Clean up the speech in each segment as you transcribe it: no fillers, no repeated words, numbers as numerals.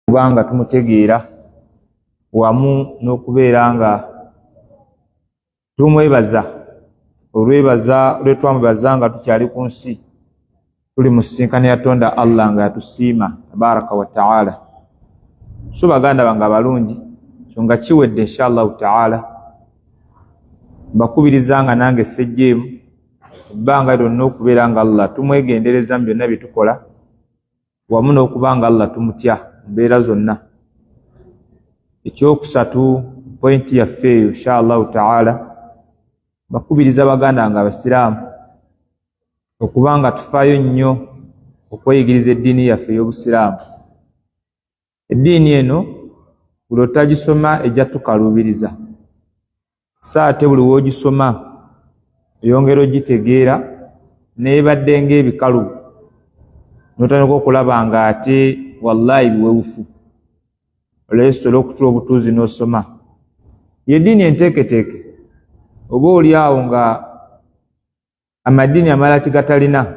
kubanga tumutegeera wamu n'okubeera nga tumwebaza olwetwamwebaza nga tukyali ku nsi tuli mu nsisinkano ya Katonda Allah nga yatusiima tabaraka wa ta'ala. So baganda bange abalungi kyonga kiwedde inshallah ta'ala mbakubiriza nga nange sejjeemu ebbanga lyonna okubeera nga Allah tumwegendereza mu byonna bye tukola wamu n'okuba nga Allah tumutya mbeera zonna. Ekyokusatu pointi yaffe eyo inshallah ta'ala bakubiriza baganda nga abasiraamu okuba nga tufaayo nnyo okweyigiriza eddiini yaffe ey'obusiraamu. Eddiini eno buli otagisoma ejja tukaluubiriza, so ate buli w'ogisoma oyongera ogitegeera n'ebadde ng'ebikalu n'otandika okulaba nga ate wallahi biwewufu olw'esobola okutuwa obutuuzi n'osoma. Yeddiini enteeketeeke oba oli awo nga amaddiini amalala tigatalina,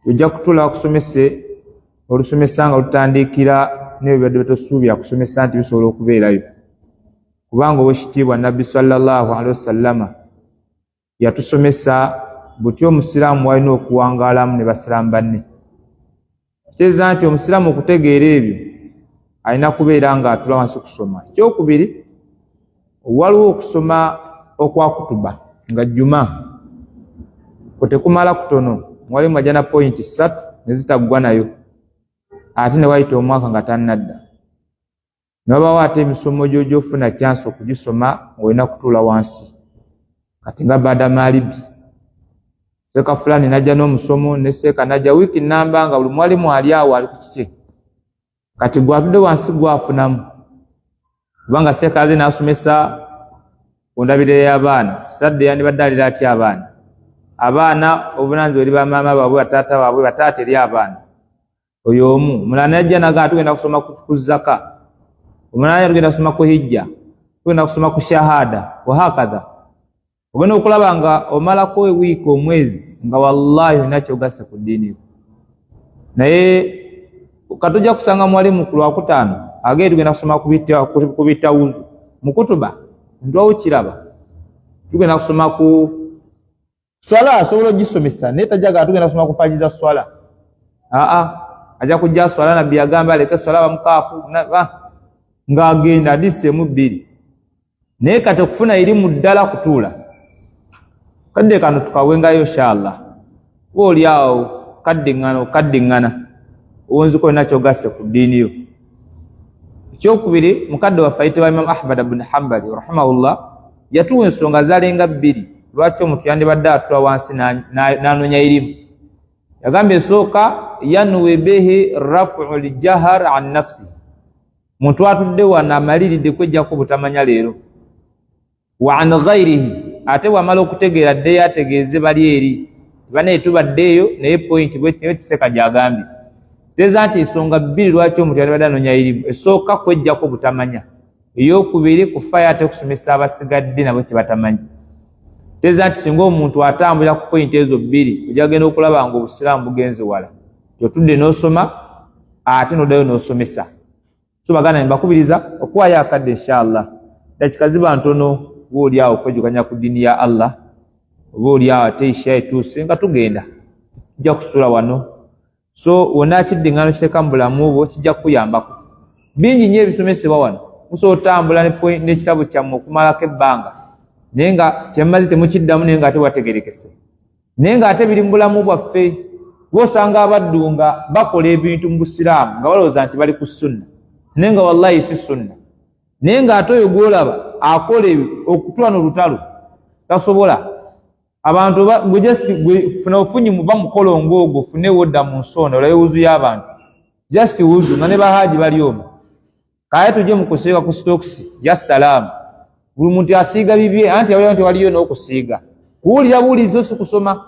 ojja kutuula bakusomese olusomesa nga lutandikira n'ebibadde betosuubira kusomesa nti bisobola okubeerayo, kubanga ow'ekitiibwa Nabbi sallallahu alaihi wasallama yatusomesa butya omusiraamu walina okuwangaalamu ne basiraamu banne. Kitegeeza nti omusiraamu okutegeera ebyo alina kubeera nga atula wansi kusoma. Ekyokubiri, waliwo okusoma okwa kutuba nga jjuma tekumala kutono, mwali mwajja na pointi 3 ne zitaggwa nayo, ate ne wayita omwaka nga tannadda. Nabawo ate emisomo gy'ofuna chance okugisoma ng'olina kutuula wansi. Kati nga baada maalibi seeka fulani najja n'omusomo ne seeka najja wiiki nnamba nga buli mwalimu ali awo ali ku kike. Kati gwatudde wansi gwafunamu kubanga seeka aze n'asomesa ondabirira y'abaana. Sadde yandibadde alira atya abaana obuvunaanyizibwa eri bamaama baabwe bataata baabwe bataata eri abaana. Oyo omu omulala najja naga tugenda kusoma ku zaka, omulala tugenda kusoma ku hijja, tugenda kusoma ku shahada wahakadha. Ogenda okulaba nga omalako ewiiki omwezi nga wallahi olina kyogasa ku ddiini yo. Naye katujja kusanga mwalimu ku Lwakutaano agee tugenda kusoma ku bitawuzu mu kutuba ntwawukiraba, tugenda kusoma ku swala asobola ogisomesa naye tajjaga tugenda kusoma ku paji za swala. Ajja kujja swala Nabbi yagamba aleke swala bamukaafu ng'agenda adisseemu 2. Naye kati okufuna erimu ddala kutuula kadde kano tukawengayo inshallah. Oli awo kaddiŋŋana owunziko olina kyogase ku ddiini yo. Ekyokubiri, mukadde waffe ayitibwa Imam Ahmad ibn Hanbal rahimahullah yatuwa ensonga zalenga 2 lwaki omuntu yandibadde atula wansi n'anoonya erimu. Yagambye esooka yanwi bihi rafu ljahar an nafsi, muntu atudde wano amaliridde kwejjako butamanya leero. Wa an ghairihi, ate wamala okutegeera ddeyo ategeeze bali eri banaye tubaddeeyo naye pointi bwetyo kiseeka gyagambye. Tegeeza nti ensonga 2 lwaki omuntu yandibadde anoonya erimu. Esooka kwejjako butamanya, ey'okubiri kufaayo ate okusomesa abasigadde nabo kye batamanyi. Tegeeza nti singa omuntu atambulira ku pointi ezo 2 ojja genda okulaba nga obusiraamu bugenze wala. Kyotudde n'osoma ate n'oddayo n'osomesa. So baganda mbakubiriza okuwaayo akadde inshallah dakika ziba ntono bw'oli awo okwejjukanya ku ddiini ya Allah, oba oli awo ate isha etuuse nga tugenda tujja kusuula wano. So wonna kiddiŋŋaano kiteeka mu bulamu bwo kijja kukuyambako. Bingi nnyo ebisomesebwa wano, musobola otambula n'ekitabo kyammwe okumalako ebbanga naye nga kyemmazi temukiddamu naye nga ate wategerekese. Naye nga ate biri mu bulamu bwaffe, bw'osanga abaddu nga bakola ebintu mu busiraamu nga balowooza nti bali ku sunna naye nga wallahi si sunna. Naye nga ate oyo gw'olaba akola okutwana olutalo tasobola. Abantu funa ofunyi muba mukolongo ogwo fune wodda mu nsonda olayo wuzu y'abantu just wuzu nga ne bahaji bali omwo. Kale tujje mu kusiiga ku stokisi ya salaamu, buli muntu asiiga bibye anti awulira nti waliyo n'okusiiga kuwulira buwulizi si kusoma.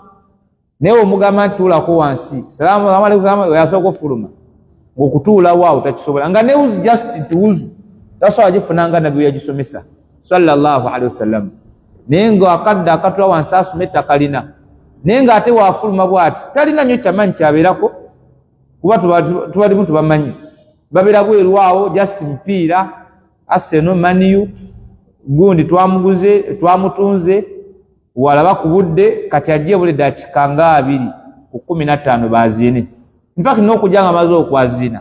Naye omugamba nti tuulako wansi salaamu alaykum yasooka ofuluma ng'okutuula waawo takisobola nga ne wuzu just nti wuzu tasobola gifunanga Nabbi yagisomesa sallallahu alaihi wasallam. Naye ng'akadde akatula wansi asoma ettaka lina naye ng'ate waafuluma bw'ati talina nnyo kyamanyi kyabeerako kuba tubalimu tubamanyi. babira bwerwawo just mpira Arsenal Manu gundi twamutunze walaba ku budde kati ajje buli dakika nga 2 ku 15 bazine in fact n'okujanga amaze okwazina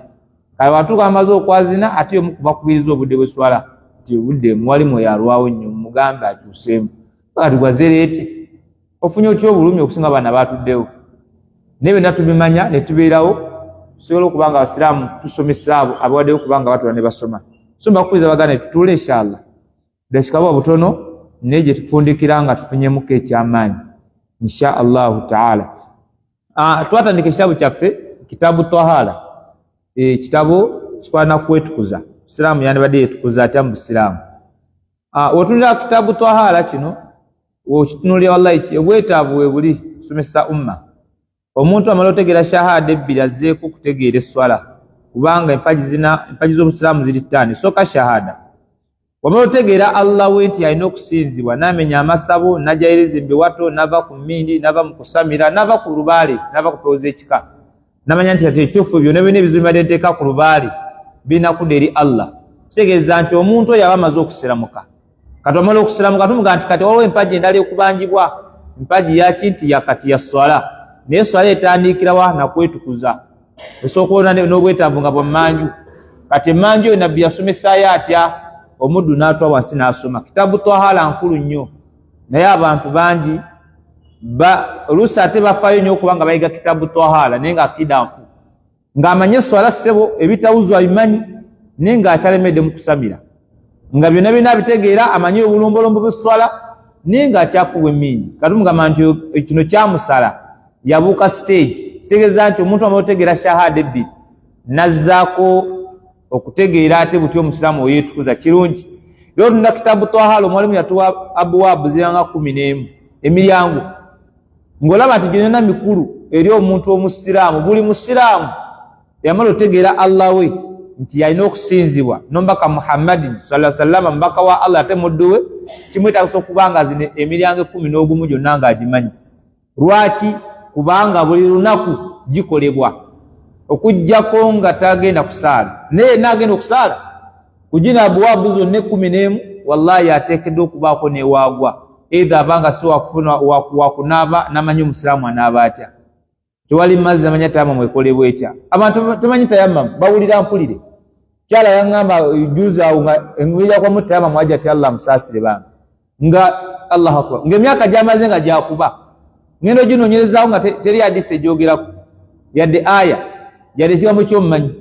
kale watuka amaze okwazina ate bakubiriza obudde bweswala ti budde mwalimu yalwawo nnyo mugamba akyusemu kati gwazereti ofunye otyo obulumi okusinga bana batuddewo nebe natubimanya ne tubeerawo tusobola okubanga abasiraamu tusomesa abo abawaddewo kubanga batula ne basoma so mbakubiriza bagane tutule inshallah dakika butono neje tufundikira nga tufunyemuko ekyamaanyi insha Allah taala. Twatandika ekitabu kyaffe kitabu Tahara, kitabu kikwana kwetukuza Isiraamu yandibadde yetukuza atya mu Isiraamu. Otunira kitabu Tahara kino okitunulira wallahi obwetaavu webuli somesa umma omuntu amala otegeera shahada ebbiri azzeeko kutegeera esswala kubanga empaji z'Obusiraamu ziri ttaano soka shahada wamala otegeera Allah we nti alina okusinzibwa n'amenya amasabo n'ajayiriza embiwato nava ku mmindi nava mu kusamira nava ku lubaale nava kupewooza ekika namanya nti ate ekituufu byonna byonna ebizibu bibadde nteeka ku lubaale binakudde eri Allah kitegeeza nti omuntu oyo aba amaze okusiramuka kati omala okusiramuka tumuga nti kati waliwo empaji endala ekubangibwa empaji yaki nti yakati ya swala naye swala etandikirawa nakwetukuza esooka n'obwetaavu nga bwammanju kati emmanju eyo nabbi yasomesaayo atya omuddu n'atwa wansi n'asoma kitabu Tahara nkulu nnyo naye abantu bangi oluusi ate bafaayo nnyo okubanga bayiga kitabu Tahara naye nga akida nfu ng'amanye swala ssebo ebitawuzwa bimanyi naye ng'akyalemedde mu kusamira nga byonna bina bitegeera amanye obulombolombo bw'esswala naye ng'akyafuwa emmindi katumugamba nti kino kyamusala yabuuka stage kitegeeza nti omuntu amala otegeera shahada ebbiri nazzaako okutegeera ate butyo omusiraamu oyeetukuza kirungi lero tunda kitabu Tahara omwalimu yatuwa abuwaabu ziranga 11 emiryango ng'olaba nti gyonna mikulu eri omuntu omusiraamu buli musiraamu yamala otegeera Allah we nti yalina okusinzibwa n'omubaka Muhammadin sallallahu alaihi wasallam mbaka wa Allah ate muddu we kimwetaagisa okubanga zino emiryango 11 gyonna ng'agimanyi lwaki kubanga buli lunaku gikolebwa okujjako nga tagenda kusaala naye nagenda okusaala kugina abuwaabu zonna 11 wallahi ateekeddwa okubaako newaagwa either abanga si wakufuna wakunaaba namanyi omusiraamu anaaba atya tewali mazzi amanya tayamamu ekolebwa etya abantu temanyi tayamamu bawulira mpulire kyala yaŋŋamba juzi awo nga engwira kwamu tayamamu ajja ti Allah musaasire banga nga Allahu akbar ng'emyaka gyamaze nga gyakuba ngendo ginoonyerezaawo nga teri hadisi egyogeraku yadde aya yadde ekigambo ky'omumanyi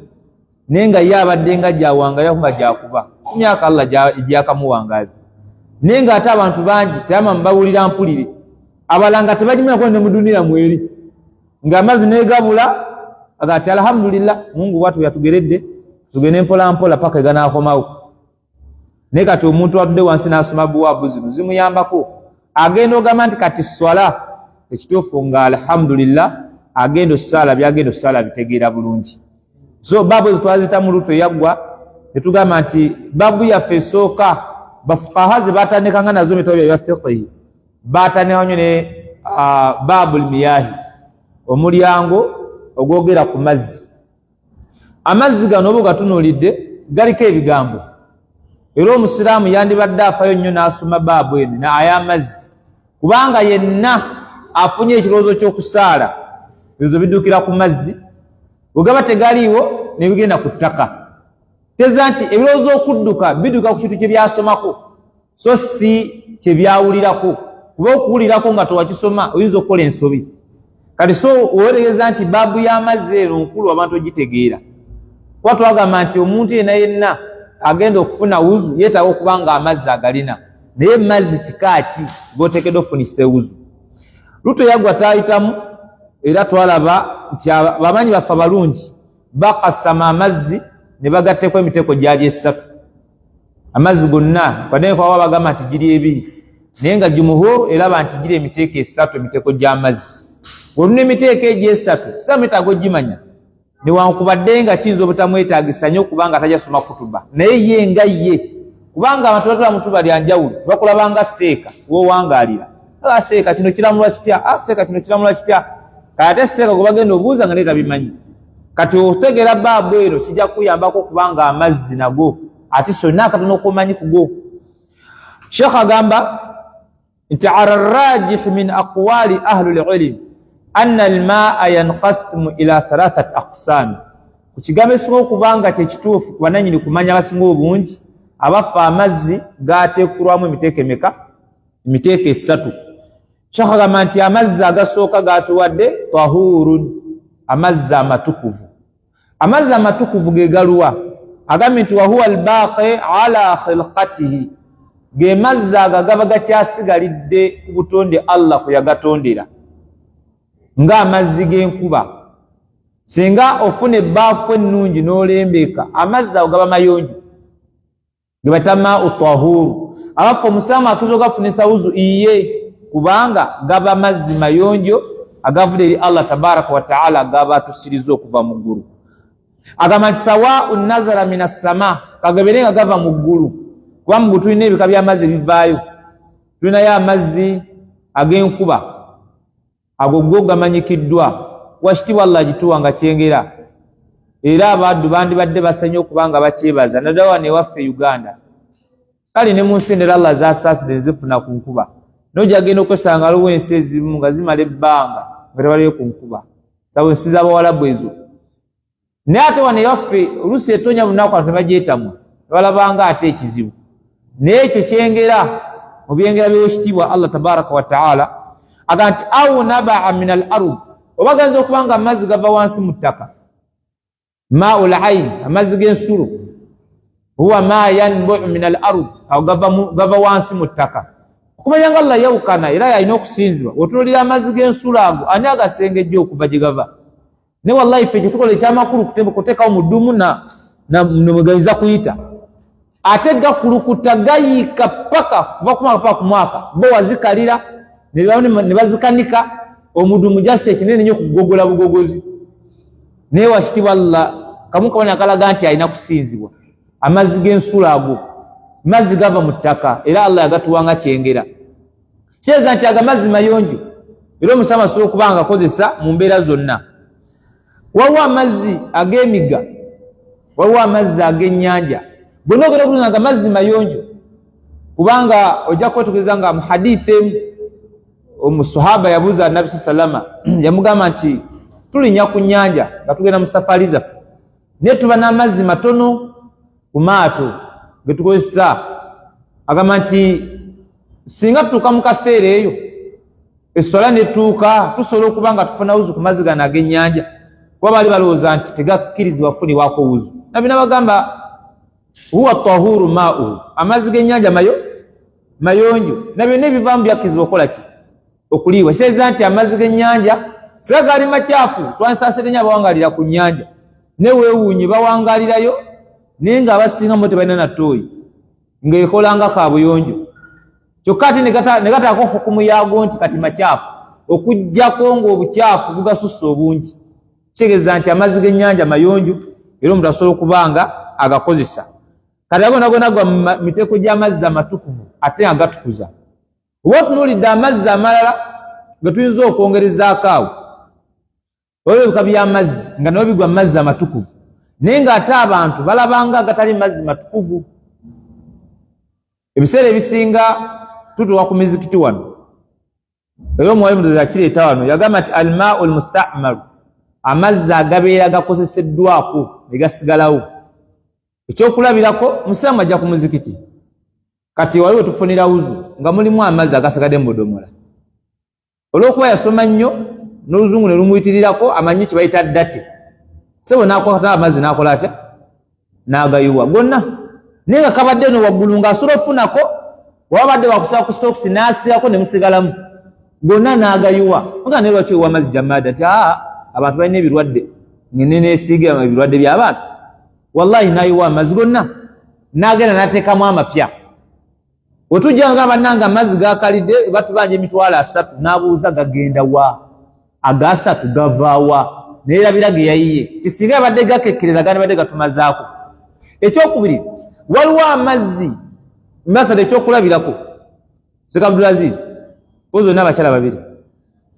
naye nga ye abadde nga gyawangaliraku nga gyakuba emyaka Allah gyakamuwangaazi naye ng'ate abantu bangi tayamamu bawulira mpulire abalanga tebagimanyako ne mudunira mweri ng'amazzi neegabula agati alhamdulillah Mungu bwatu yatugeredde tugende mpola mpola paka eganaakomawo naye kati omuntu atudde wansi n'asoma buwaabu zino zimuyambako agenda ogamba nti kati swala ekituufu nga alhamdulillah agenda osaala byagenda osaala bitegeera bulungi so babu ezitwazita mu luto yaggwa netugamba nti babu yaffe esooka bafukaha ze batandikanga nazo emitabo bya fiqhi batandika nnyo ne babul miyahi omulyango ogwogera ku mazzi amazzi gano oba gatunuulidde galiko ebigambo era omusiraamu yandibadde afayo nnyo n'asoma baabu eno ay'amazzi kubanga yenna afunye ekirowoozo ky'okusaala ezo biddukira ku mazzi bwegaba tegaliiwo ne bigenda ku ttaka teza nti ebirowoozo okudduka bidduka ku kintu kye byasomako so si kye byawulirako kuba okuwulirako nga tewakisoma oyinza okukola ensobi kati so oweereza nti baabu y'amazzi eno nkulu abantu ogitegeera kuba twagamba nti omuntu yenna agenda okufuna wuzu yeetaaga okuba nga amazzi agalina naye mazzi kika ki g'oteekeddwa ofunisa ewuzu luto yaggwa taayitamu era twalaba nti abamanyi baffe abalungi bakasama amazzi ne bagatteko emiteeko gyali 3 amazzi gonna kwadde kwaba bagamba nti giri 2 naye nga jumuhuru eraba nti giri emiteeko 3 emiteeko gy'amazzi oluna emiteeko egyo 3 sametaaga ogimanya newankubadde nga kiyinza obutamwetaagisa nnyo kubanga tajasoma kutuba naye ye nga ye kubanga abantu batula mutuba lyanjawulo bakulabanga seeka wowangaalira seeka kino kiramulwa kitya seeka kino kiramulwa kitya kate seeka gwe bagenda obuuza nga naye tabimanyi kati otegera baabu ero kijja kuyambako kubanga amazzi nago ate sonna katono okumanyi kugo. Sheikh agamba nti ala rajih min aqwali ahli alilm anna almaa yanqasimu ila 3 aqsam. Ku kigambo ekisinga okubanga kyekituufu kubananyini kumanya abasinga obungi abafa amazzi gateekulwamu emiteeko emeka? Emiteeko 3. Sheikh agamba nti amazzi agasooka gatuwadde tahurun, amazzi amatukuvu. Amazzi amatukuvu ge galuwa? Agambye nti wahuwa albaqi ala khilqatihi, ge mazzi agaba gakyasigalidde ku butonde Allah kwe yagatondera ng'amazzi g'enkuba. Singa ofuna ebbaafu ennungi n'olembeka, amazzi ago gaba mayonjo, ge batama utahuru. Abafu omusamu atuzo gafuna esawuzu iye kubanga gaba mazzi mayonjo agavudde eri Allah tabaraka wa taala gaba atusiriza okuva mu ggulu. Agamba nti sawa'un nazara minas sama, kagaberenga gava mu ggulu kuba mu ggulu tulina ebika by'amazzi ebivaayo. Tulinayo amazzi ag'enkuba, ago go gamanyikiddwa washitibwa Allah gituwa nga kyengera, era abaddu bandibadde basanye okubanga bakyebaza naddala wano ewaffe Uganda. Kale ne mu nsi endala Allah zasaasidde ne zifuna ku nkuba, nojja genda okwesanga waliwo ensi ezimu nga zimala ebbanga nga tebaliyo ku nkuba, sawa ensi z'Abawalabu ezo. Naye ate wano ewaffe oluusi etonya bunaku abantu nebagyetamwa balabanga ate ekizibu. Naye ekyo kyengera mu byengera by'ekitiibwa Allah tabaraka wa taala aga nti au nabaa min al ard, oba ganza okubanga amazzi gava wansi mu ttaka. Maul ain, amazzi g'ensulo, huwa ma yanbu min al ard, ago gava wansi mu ttaka. Okumanya nga Allah yawukana era yalina okusinzibwa. Otunuulira amazzi g'ensulo ago ani agasengejja okuva gye gava? Ne wallahi ffe kyetukola ekyamakulu kuteekawo mu ddumu mwe gayinza kuyita, ate gakulukuta gayiika paka kuva ku mwaka paka ku mwaka, bo wazikalira ne bazikanika omudumu jasi ekinene nnyo kugogola bugogozi. Naye washitibwa Allah kamu kabona akalaga nti alina kusinzibwa. Amazzi g'ensulo ago mazzi gava mu ttaka era Allah yagatuwanga kyengera. Kyeza nti agamazzi mayonjo era omusama asobola okubanga akozesa mu mbeera zonna. Waliwo amazzi ag'emigga, waliwo amazzi ag'ennyanja. Gonna ogenda okulaba nga amazzi mayonjo kubanga ojja kwetegereza nga mu hadithi emu omusahaba yabuuza Nabi sallama yamugamba nti tulinnya ku nnyanja nga tugenda mu safari zaffe naye tuba n'amazzi matono ku maato ge tukozesa. Agamba nti singa tutuuka mu kaseera eyo esswala netuuka tusobola okuba nga tufuna wuzu ku mazzi gano ag'ennyanja kuba baali balowooza nti tegakkirizibwa funibwako wuzu. Nabi nabagamba huwa tahuru ma'u, amazzi g'ennyanja mayonjo na byonna ebivaamu byakkirizibwa okukola ki? Okuliibwa. Kitegeeza nti amazzi g'ennyanja siga gaali makyafu twandisaasire nnyo abawangalira ku nnyanja ne weewuunye bawangalirayo naye ng'abasingamu tebalina na ttooyi ng'ekolanga kaabuyonjo. Kyokka ate ne gataako hukumu yaago nti kati makyafu okuggyako ng'obukyafu bugasussa obungi. Kitegeeza nti amazzi g'ennyanja mayonjo era omuntu asobola okubanga agakozesa. Kati ago nagona gwa miteeko gy'amazzi amatukuvu ate nga gatukuza. Oba tunuulidde amazzi amalala ge tuyinza okwongerezaako awo olwo ebika by'amazzi nga nabo bigwa amazzi amatukuvu naye ng'ate abantu balabanga agatali mazzi matukuvu. Ebiseera ebisinga tutuuka ku mizikiti wano era omuwalimu ndoza akireeta wano yagamba nti almaau almustamalu, amazzi agabeera gakozeseddwako ne gasigalawo. Ekyokulabirako musiraamu ajja ku muzikiti kati waliwo tufunira wuzu nga mulimu amazzi agasigadde mu budomola. Olw'okuba yasoma nnyo n'oluzungu ne lumuyitirirako amanyi kye bayita ddate, sebo n'akwata amazzi n'akola atya n'agayiwa gonna naye nga kabadde no waggulu ng'asobola ofunako wabadde wakusaba ku sitokisi n'asirako ne musigalamu gonna n'agayiwa. Nga naye lwaki owa amazzi jamaada nti abantu balina ebirwadde ngende neesiigira ebirwadde by'abantu. Wallahi n'ayiwa amazzi gonna n'agenda n'ateekamu amapya. Wetujja nga bannanga amazzi gakalidde batubanja emitwalo 3 n'abuuza gagenda wa, aga3 gavaawa naye erabira ge yayiye kisinga abadde gakekkereza gandi badde gatumazaako. Ekyokubiri waliwo amazzi masala ekyokulabirako Sheikh Abdulaziz ozo n'abakyala babiri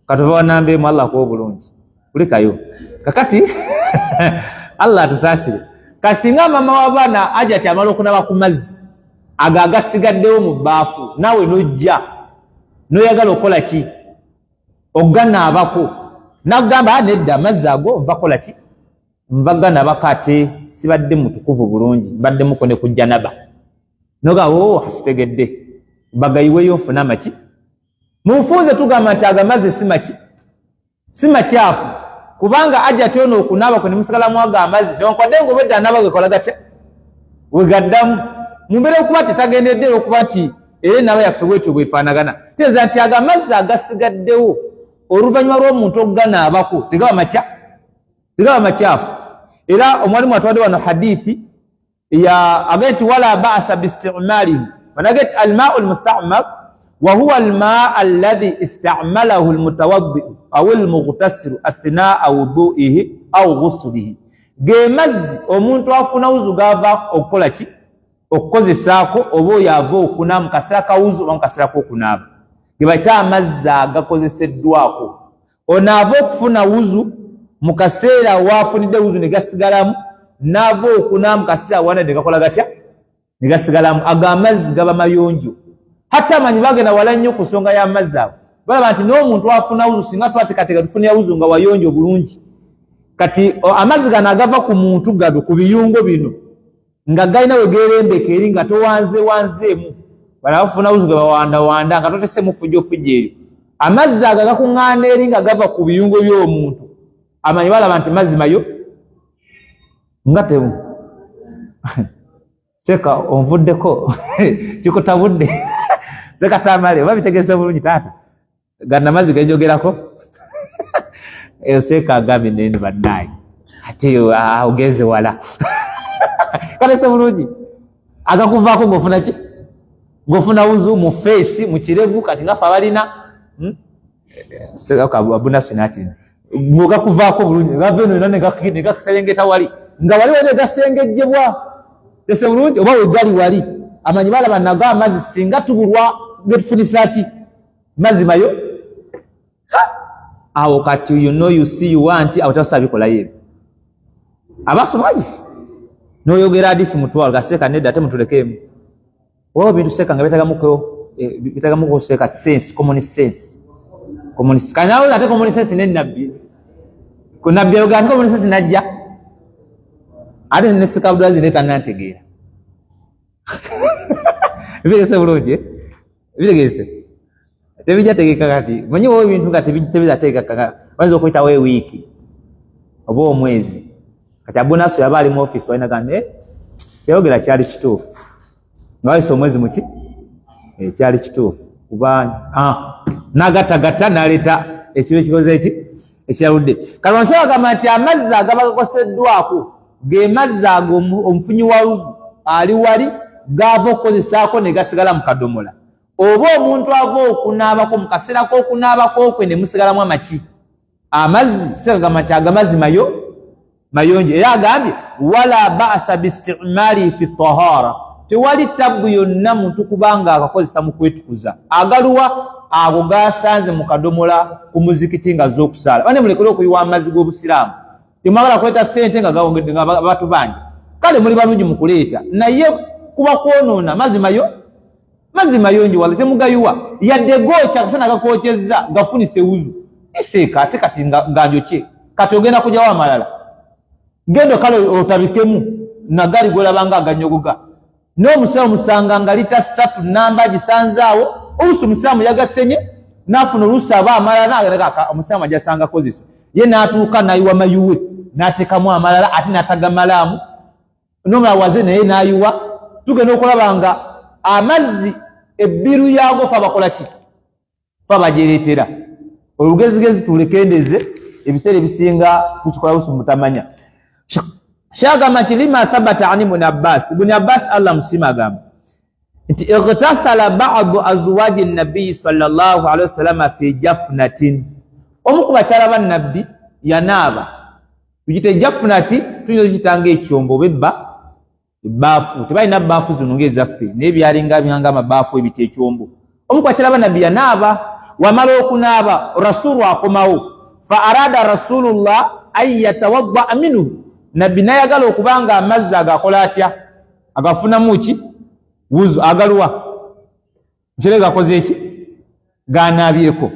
katova wanambeemu Allah akuwa obulungi kulikayo kakati Allah atusasire. Kasinga mama w'abaana aja kyamala okunaba ku mazzi agasigaddewo mu bbaafu naawe n'ojja n'oyagala okola ki oganaabako n'agamba nedda amazzi ago nva kola ki nva ganaabako ate sibadde mutukuvu bulungi mbaddemu ne ku janaba nogawo hasitegedde bagayiweyo nfuna maki munfuuze tugamba nti agamazzi si makyafu kubanga ajja tyono okunaaba kwe ne musigalamu ago amazzi newankwadde ng'obwedda anaaba gekola gatya wegaddamu mumbere okuba tetagendedde okuba nti era naaba yaffe bwetyo bwefaanagana teeza nti agamazzi agasigaddewo oluvannyuma lw'omuntu okuganaabako tegaba makyafu era omwalimu atwadde wano hadithi agambye nti wala ba'sa biistimalihi wanagambye nti almaau almustamar وهو الماء الذي استعمله المتوضئ أو المغتسل أثناء وضوئه أو غسله gemazzi omuntu afuna wuzu gava okukola ki okukozesaako oba oyava okunaaba kaseera kawuzu oba mukaseera k'okunaaba gebayita amazzi agakozeseddwako onaava okufuna wuzu mu kaseera waafunidde wuzu ne gasigalamu naava okunaaba mu kaseera wana ne gakola gatya ne gasigalamu ago amazzi gaba mayonjo hatta amanyi bagenda wala nnyo ku nsonga y'amazzi ago balaba nti n'omuntu afuna wuzu singa twateekateeka tufunira wuzu nga wayonjo bulungi kati amazzi gano agava ku muntu gado ku biyungo bino nga galina we geerembeka eri nga towanzeemu bala bafuna wuzu ge bawandawanda nga totesemu fujjofujja eyo amazzi ago gakuŋŋaana eri nga gava ku biyungo by'omuntu amanyi balaba nti mazzi mayo nga temu seka onvuddeko kikutabudde seka tamale oba bitegeeze bulungi taata gana mazzi genjogerako eyo seka agambye nene bannaye ate yo ogeze wala kalese bulungi agakuvaako ng'ofuna ki ng'ofuna wuzu mu feesi mu kirevu kati ngafe abalina abunasu nakirina ngakuvaako bulungi gava eno era ne gaserengeta wali nga wali wene gasengejjebwa tese bulungi oba wegali wali amanyi balaba nago amazzi singa tubulwa getufunisa ki mazzi mayo awo kati you see you want awo tasabikolayo ebyo abasomaji n'oyogera hadisi mutwalo gaseeka nedda ate mutulekeemu oba bintu seeka nga bitagamuko seeka sense common sense kanawe ate common sense nenabbi kunabbi ayogera ate common sense najja ate neseka budwazi netanantegeera bitegeese bulungi bitegeese tebijja tegeka kati manyi wowe ebintu nga tebizategeka bayinza okuyitawo ewiiki oba omwezi kati abunaso yaba ali mu office walinaga kyayogera kyali kituufu nga wayisa omwezi muki kyali kituufu kuba nagatagata naleeta ekiba ekikoze eki ekyaludde kalonso agamba nti amazzi agaba gakoseddwako ge mazzi ago omufunyi wa wuzu ali wali gaava okukozesaako ne gasigala mu kadomola oba omuntu ava okunaabako mu kaseera k'okunaabako kwe ne musigalamu amaki amazzi segagamba nti agamazzi mayonjo era agambye wala ba'sa biistimali fi tahara tewali tabbu yonna muntu kubanga akakozesa mu kwetukuza agaluwa ago gasanze mu kadomola ku muzikiti nga z'okusaala bane mulekere okuyiwa amazzi g'obusiraamu temwagala kweta ssente nga gawongedde nga abantu bangi kale muli balungi mu kuleeta naye kuba kwonoona mazzi mayonjo wala temugayiwa yadde gookya kusana gakookyezza gafunise wuzu eseeka ate kati nganjokye kati ogenda kujyawo amalala gendo kale otabikemu nagali golabanga aganyogoga n'omusaamu musanga nga lita 3 namba gisanzaawo oluusi omusaamu yagasenye n'afuna oluusi aba amalala n'agaleka omusaamu ajasanga kozesa ye n'atuuka n'ayiwa mayuwe n'ateekamu amalala ate n'atagamalamu n'omulala waze naye n'ayiwa tugenda okulaba nga amazzi ebbiru yaago fe abakola ki fe abajereetera olugezigezi tulekendeze ebiseera ebisinga tukikola busi mutamanya shagamba nti lima thabata ani ibn abbas allah musima agamba nti ightasala ba'du azwaji nabii sallallahu alaihi wasallam fi jafnatin omu ku bakyala ba nabbi yanaaba tugite jafnati tuyinza kitanga ekyombo oba ebbaafu tebalina bbaafu zino ng'ezaffe naye byalinga byanga amabaafu ebita ekyombo omu ku bakyala ba nabbi yanaaba wamala okunaaba rasulu akomawo fa arada rasulullah ay yatawadda minhu nabbi nayagala okubanga amazzi agakola atya agafunamu ki wuzu agalwa kire gakoze eki ganabyeko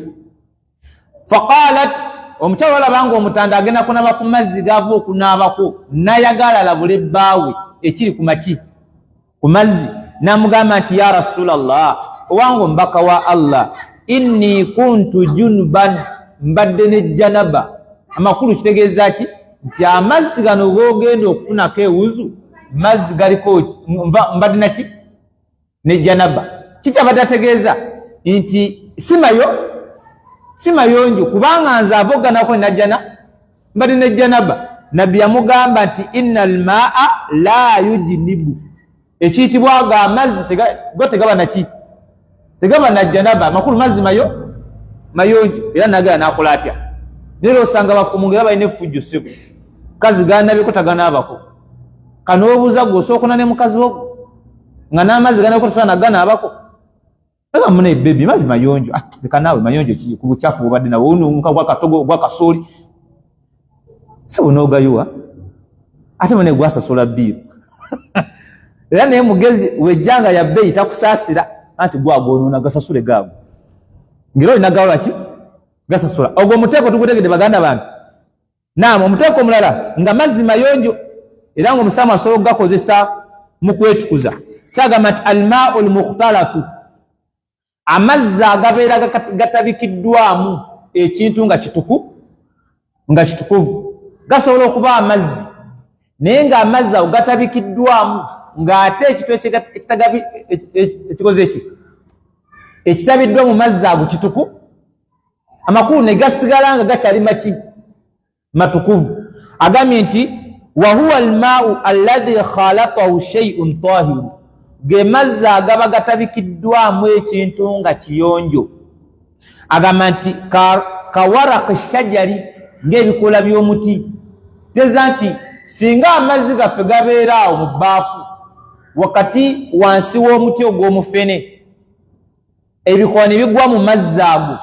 faqalat omukyalo olabanga omutanda agenda kunaba ku mazzi gava okunaabako nayagala labule bbaawe ekiri ku maki ku mazzi namugamba nti ya rasulallah owange omubaka wa allah inni kuntu junuban mbadde ne janaba amakulu kitegeeza ki nti amazzi gano gogenda okufunako ewuzu mazzi galiko mbadde naki ne janaba kikyabadde ategeeza nti si mayonjo kubanga nze avoganako mbadde ne janaba nabbi yamugamba nti inna almaa la yujnibu ekiyitibwa ago amazzi go tegaba naki tegaba na janaba amakulu mazzi mayonjo era nagala nakola atya nera osanga bafumu nga balina effujjo ssebo mukazi ganabyeko taganaabako kanoobuuza gwe osookona ne mukazi ogwo nga n'amazzi ganabyeko tatanaganaabako eba muna ebebi mazzi mayonjo leka naawe mayonjo ki ku bucyafu bubadde nawe onuunka bwakatogo bwakasooli si bunoogayiwa ate mune gwasasola bbiiro era naye mugezi wejjanga ya bbeeyi takusaasira anti gwagonoona gasasule gaago ngero olina gawula ki gasasula ogwo omuteeko tugutegedde baganda bange naam omuteeko omulala nga mazzi mayonjo era nga omusaamu asobola okugakozesa mu kwetukuza kyagamba nti almaau lmukhtalatu amazzi agabeera gatabikiddwamu ekintu nga kitukuvu gasobola okuba amazzi naye nga amazzi ago gatabikiddwamu ng'ate ekitu ekikoze eki ekitabiddwa mu mazzi ago kituku amakulu ne gasigala nga gakyali maki matukuvu agambye nti wahuwa almaau alladhi khalaqahu shay'un tahirun ge mazzi agaba gatabikiddwamu ekintu nga kiyonjo agamba nti kawaraqi shajari ng'ebikola by'omuti teza nti singa amazzi gaffe gabeera awo mu bbaafu wakati wansi w'omuti ogw'omufene ebikola ne bigwa mu mazzi ago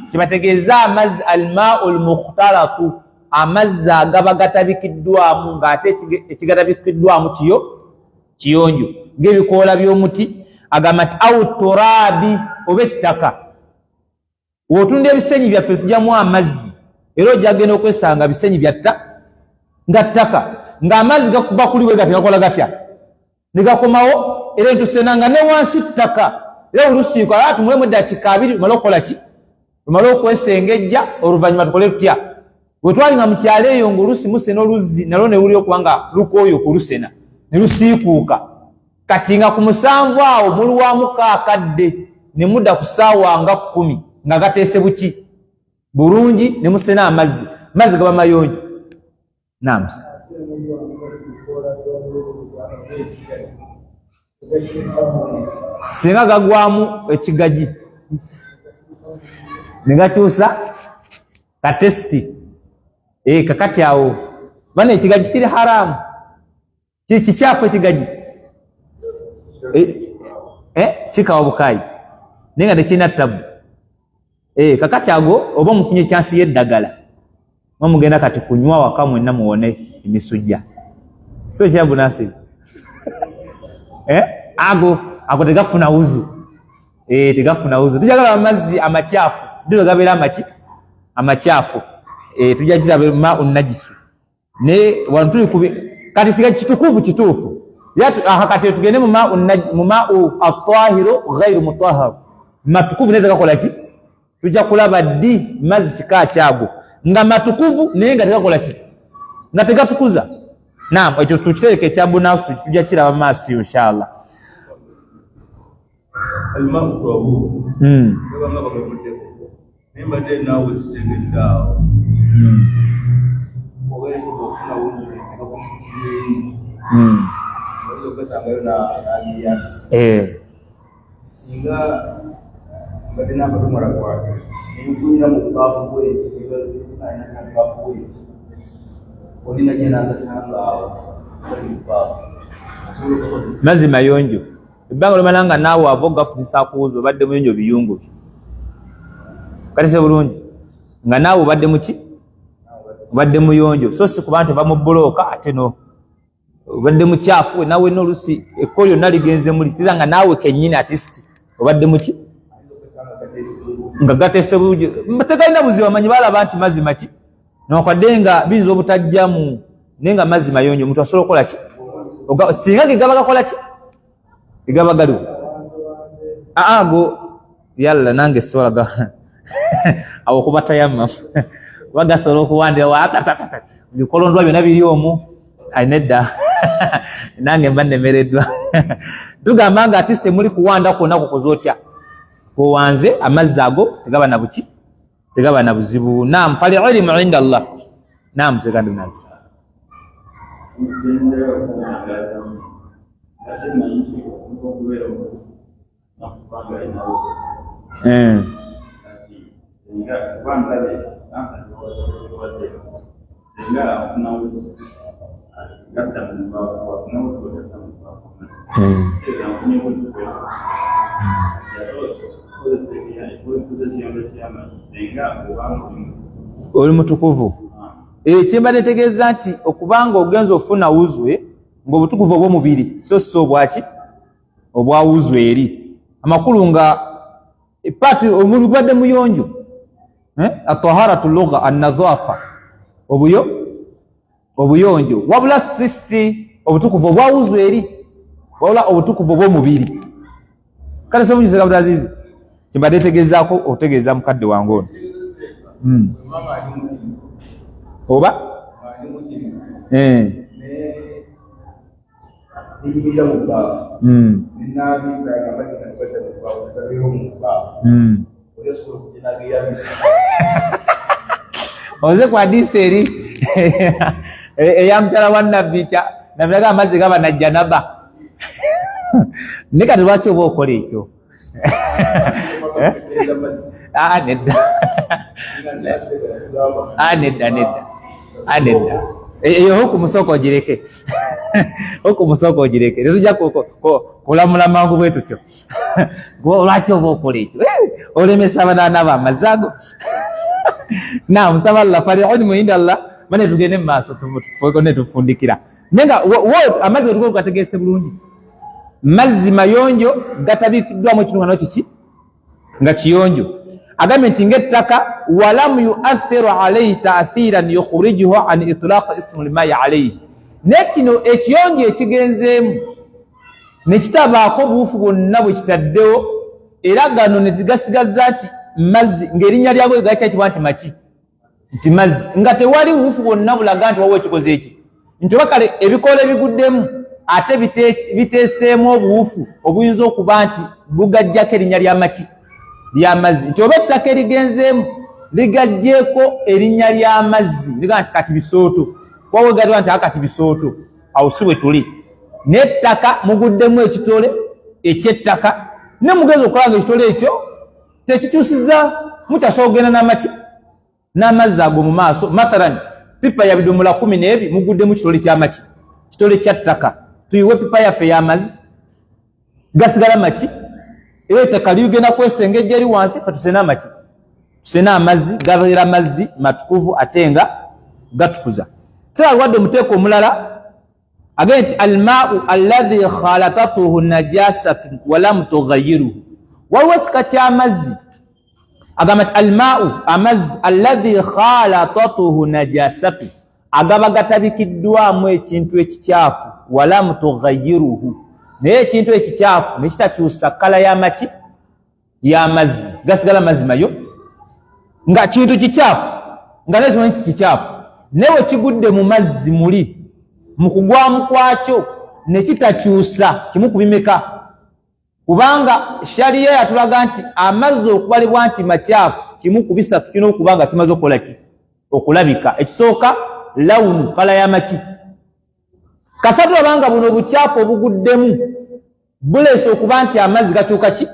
kyebategeeza amazzi almaau lmukhtalatu amazzi agaba gatabikiddwamu ng'ate ekigatabikiddwamu kiyonjo ng'ebikoola by'omuti agamba nti au turabi oba ettaka wotunda ebisenyi byaffe tujjamu amazzi era ojjagenda okwesanga bisenyi nga ttaka ng'amazzi gakuba kuli bwe gategakola gatya ne gakomawo era entusenanga ne wansi ttaka era olusiiko ala tumulemu eddakiika 2 lumale okukola ki lumale okwesengejja oluvannyuma tukole tutya bwe twali nga mu kyalo eyo ng'olusi musena oluzzi nalwo ne luli okuba nga lukooyo kulusena ne lusiikuuka kati nga ku 7 awo muluwamu kaakadde ne mudda ku ssaawa nga 10 nga gateese buki bulungi ne musena amazzi gaba mayonjo naam singa gagwamu ekigagi ne gakyusa katesiti kakati awo bana ekigagi kiri haramu kikyafu ekigagi kikawa bukaayi naye nga tekirina ttabu kakati ago oba omufunye ekyansi y'eddagala mugenda kati kunywa waka mwenna muwone emisujja so ekyabunasi ago tegafuna wuzu tegafuna wuzu tujagala amazzi amakyafu ndio gabeera amakyafu tujja kiraba maau najisu ne wantuli kubi kati siga kitukuvu kituufu kati tugende mu maau at-tahiru ghairu mutahhar matukuvu neza gakola ki tujja kulaba ddi mazzi kika kyago nga matukuvu naye nga tegakola ki nga tegatukuza naam ekyo tukitereka ekyabunafu tujja kiraba maaso inshallah almamu twabu banga bagavuddeko nembadde naawe sitegeddeawo obeeko ofuna wuzu okasangayo nagiyambisa singa mbadde nakatumala kwate nenfunira mu baafu bweki baafu bweki olina gyenangasanga awo ali mu baafu mazzi mayonjo ebbanga lomala nga naawe ava ogafunisa akuwuza obadde muyonjo biyungu katese bulungi nga naawe obadde muki obadde muyonjo so si kuba nti bamubuloka ate no obadde mukyafu nawe n'olusi ekko lyonna ligenze muli kiza nga naawe kennyini artist obadde muki nga gatese buji tegalina buzibu amanyi balaba nti mazima ki nokwadde nga biza obutajjamu naye nga mazima mayonjo omuntu asobola okukola ki singa gegaba gakola ki gegaba galiwo go yalla nange siwalaga awo kuba tayamma bagasobola okuwandira watatata bikolondwa byonna biri omwo nedda nange mba nemereddwa tugamba nga artist muli kuwanda kwonna kukoze otya kuwanze amazzi ago tegaba na buki tegaba na buzibu naam fali ilmu inda Allah naam segandi nazi oli mutukuvu kyemba netegeeza nti okubanga ogenza okufuna wuzwe ng'obutukuvu obw'omubiri so si obwaki obwa wuzwe eri amakulu nga epati omuli gwadde muyonjo ataharatu lugha annadhafa obuyonjo wabula sisi obutukuvu obwa wuzwe eri wabula obutukuvu obw'omubiri kale se bunyize Abdulaziz kyemba netegeezaako okutegeeza mukadde wange ono oba oze ku hadisi eri eya mukyala wa nabbi nabiraga amazzi gaba najja naba ne kati lwaki oba okola ekyo nedda eyo okumusooka ogireke okumusooka ogireke tetujja kulamula mangu bwe tutyo lwaki oba okola ekyo olemesa abanaanaba amazzi ago naam nsaba Allah fali ilmu inda Allah mane tugende mu maaso ne tufundikira naye nga amazzi wetukola tugategeese bulungi mazzi mayonjo gatabikiddwamu ekitundu kiki nga kiyonjo agambye nti ng'ettaka walamu yuathiru alayhi taathiran yukhrijuhu an itlaq ismu lmayi alayhi naye kino ekiyonjo ekigenzeemu ne kitabaako buufu bwonna bwe kitaddewo era gano ne zigasigaza nti mazzi ng'erinnya lyago ligakyakibwa nti maki nti mazzi nga tewali buufu bwonna bulaga nti wawo ekikoze eki nti oba kale ebikoola ebiguddemu ate biteeseemu obuwufu obuyinza okuba nti bugajjako erinnya ly'amaki ly'amazzi nti oba ettaka erigenzeemu ligajjeeko erinnya ly'amazzi liga nti kati bisooto wawegadwa nti akati bisooto awo si bwe tuli n'ettaka muguddemu ekitole eky'ettaka ne mugezi okukola nga ekitole ekyo tekikyusiza mukyasobola okugenda n'amaki n'amazzi ago mu maaso mathalan pipa ya bidomola 12 muguddemu kitole ky'amaki kitole kya ttaka tuyiwe pipa yaffe y'amazzi gasigala maki era ettaka ligenda kwesengejja eri wansi fatusena amaki tusena amazzi gabeera mazzi matukuvu ate nga gatukuza siralwadde omuteeko omulala agambye nti almaau alladhi khalatatuhu najasatun walam tughayiruhu waliwo ekika ky'amazzi agamba nti almaau amazzi alladhi khalatatuhu najasatun agaba gatabikiddwamu ekintu ekikyafu walam tughayiruhu naye ekintu ekikyafu nekitakyusa kala y'amaki y'amazzi gasigala mazzi mayo nga kintu kikyafu nga nekimanyi kikikyafu newe kigudde mu mazzi muli mu kugwamu kwakyo ne kitakyusa kimu ku bimeka kubanga shariya yatulaga nti amazzi okubalibwa nti makyafu kimu ku bisatu kirina okuba nga kimaze okukola ki okulabika ekisooka lawunu kala y'amaki kasatu abanga buno obukyafu obuguddemu buleese okuba nti amazzi gakyuka ki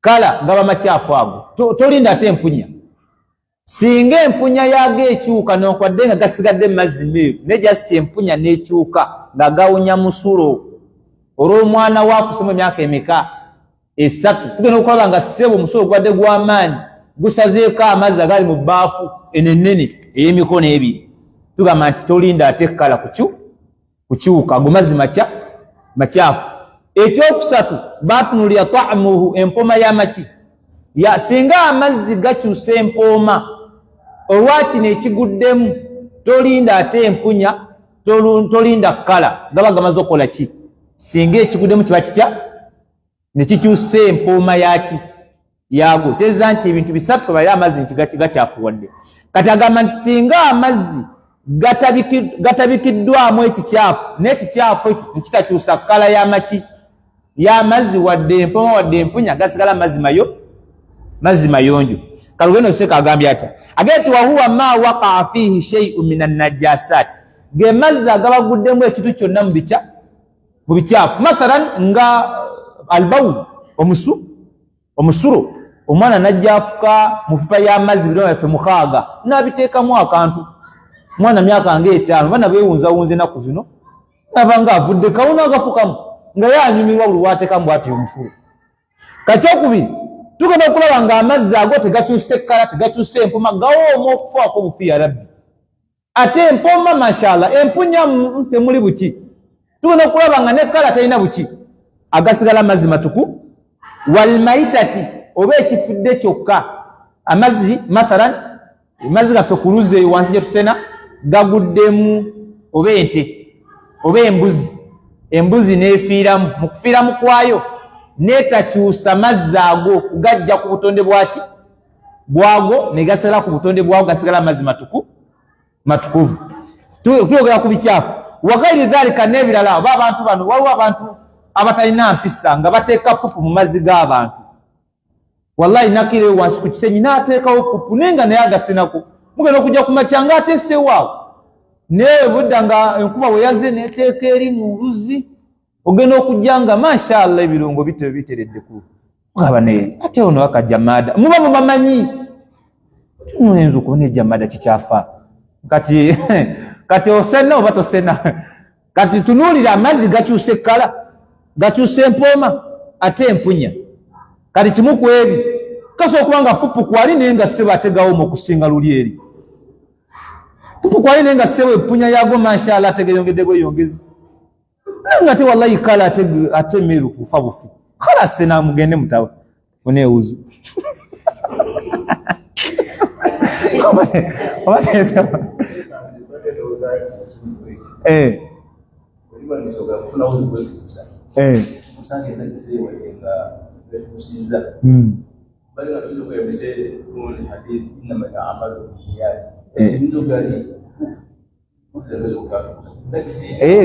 kala gaba makyafu ago tolinda ate empunya singa empunya yago ekyuka nokwadde nga gasigadde mazzi meeru ne just empunya n'ekyuka nga gawunya musulo olw'omwana waakusoma emyaka emeka 3 tugenda okulaba nga ssebo omusulo gwadde gw'amaanyi gusazeeko amazzi agali mu bbaafu enenene ey'emikono ebiri tugamba nti tolinda ate ekkala kukiwuka ago mazzi makyafu. Ekyokusatu batunulira ta'amuhu empoma y'amaki singa amazzi gakyusa empoma olwakino ekiguddemu tolinda ate empunya tolinda kkala gaba gamaze okukola ki singa ekiguddemu kiba kitya ne kikyusa empoma yago teza nti ebintu bisatu kabalira amazzi nti gakyafuwadde. Kati agamba nti singa amazzi gatabikiddwamu ekikyafu n'ekikyafu nkitakyusa kkala y'amaki y'amazzi wadde empoma wadde empunya gasigala mazzi mayonjo. Kalugendo Seeka agambye atya agati wahuwa ma waqaa fihi shay'un min an-najasat ge mazzi agabaguddemu ekitu kyonna mu bikyafu mathalan nga albawl omusuro omwana najjafuka mu pipa y'amazzi bidongo byaffe mukaaga n'abiteekamu akantu mwana myaka nga 5 bana beewunzawunze ennaku zino nabanga avudde kawuna agafukamu nga yanyumirwa buli lwateekamu bw'atyo omusuro. Kakyokubiri tugenda okulaba nga amazzi ago tegakyusa ekkala tegakyusa empoma gawooma okufaako bufi ya rabbi ate empoma mashallah empunya temuli buki tugenda okulaba nga nekkala talina buki agasigala amazzi matuku. Walmaitati oba ekifudde kyokka amazzi mathalan amazzi gaffe ku luzzi eyo wansi gye tusena gaguddemu oba ente oba embuzi n'efiiramu mu kufiiramu kwayo n'etakyusa mazzi ago gajja ku butonde bwago ne gasigala ku butonde bwago gasigala amazzi matukuvu. Tuyogera ku bikyafu wa ghairi dhalika n'ebirala oba abantu bano waliwo abantu abatalina mpisa nga bateeka pupu mu mazzi g'abantu wallahi nakire wansi ku kisenyi n'ateekawo pupu nenga naye agasenako mugenda okujja ku makya nga ateesewaawo naye budda nga enkuba we yazze n'eteeka eri mu luzzi ogenda okujja nga mashallah ebirungo biteredde ku mugaba naye ate ono wakajamada muba mubamanyi muyinza okubona ejamada kikyafa kati osena oba tosena kati tunuulira amazzi gakyusa ekkala gakyusa empoma ate empunya kati kimu ku ebi kasobola okuba nga pupu kwali naye nga ssebo ategawo mu okusinga luli eri pupu kwali naye nga ssebo empunya yago mashallah ategeyongedde gweyongezi nga te wallahi kala ate meru kufa bufi khala sena mugende mutawa fune uzu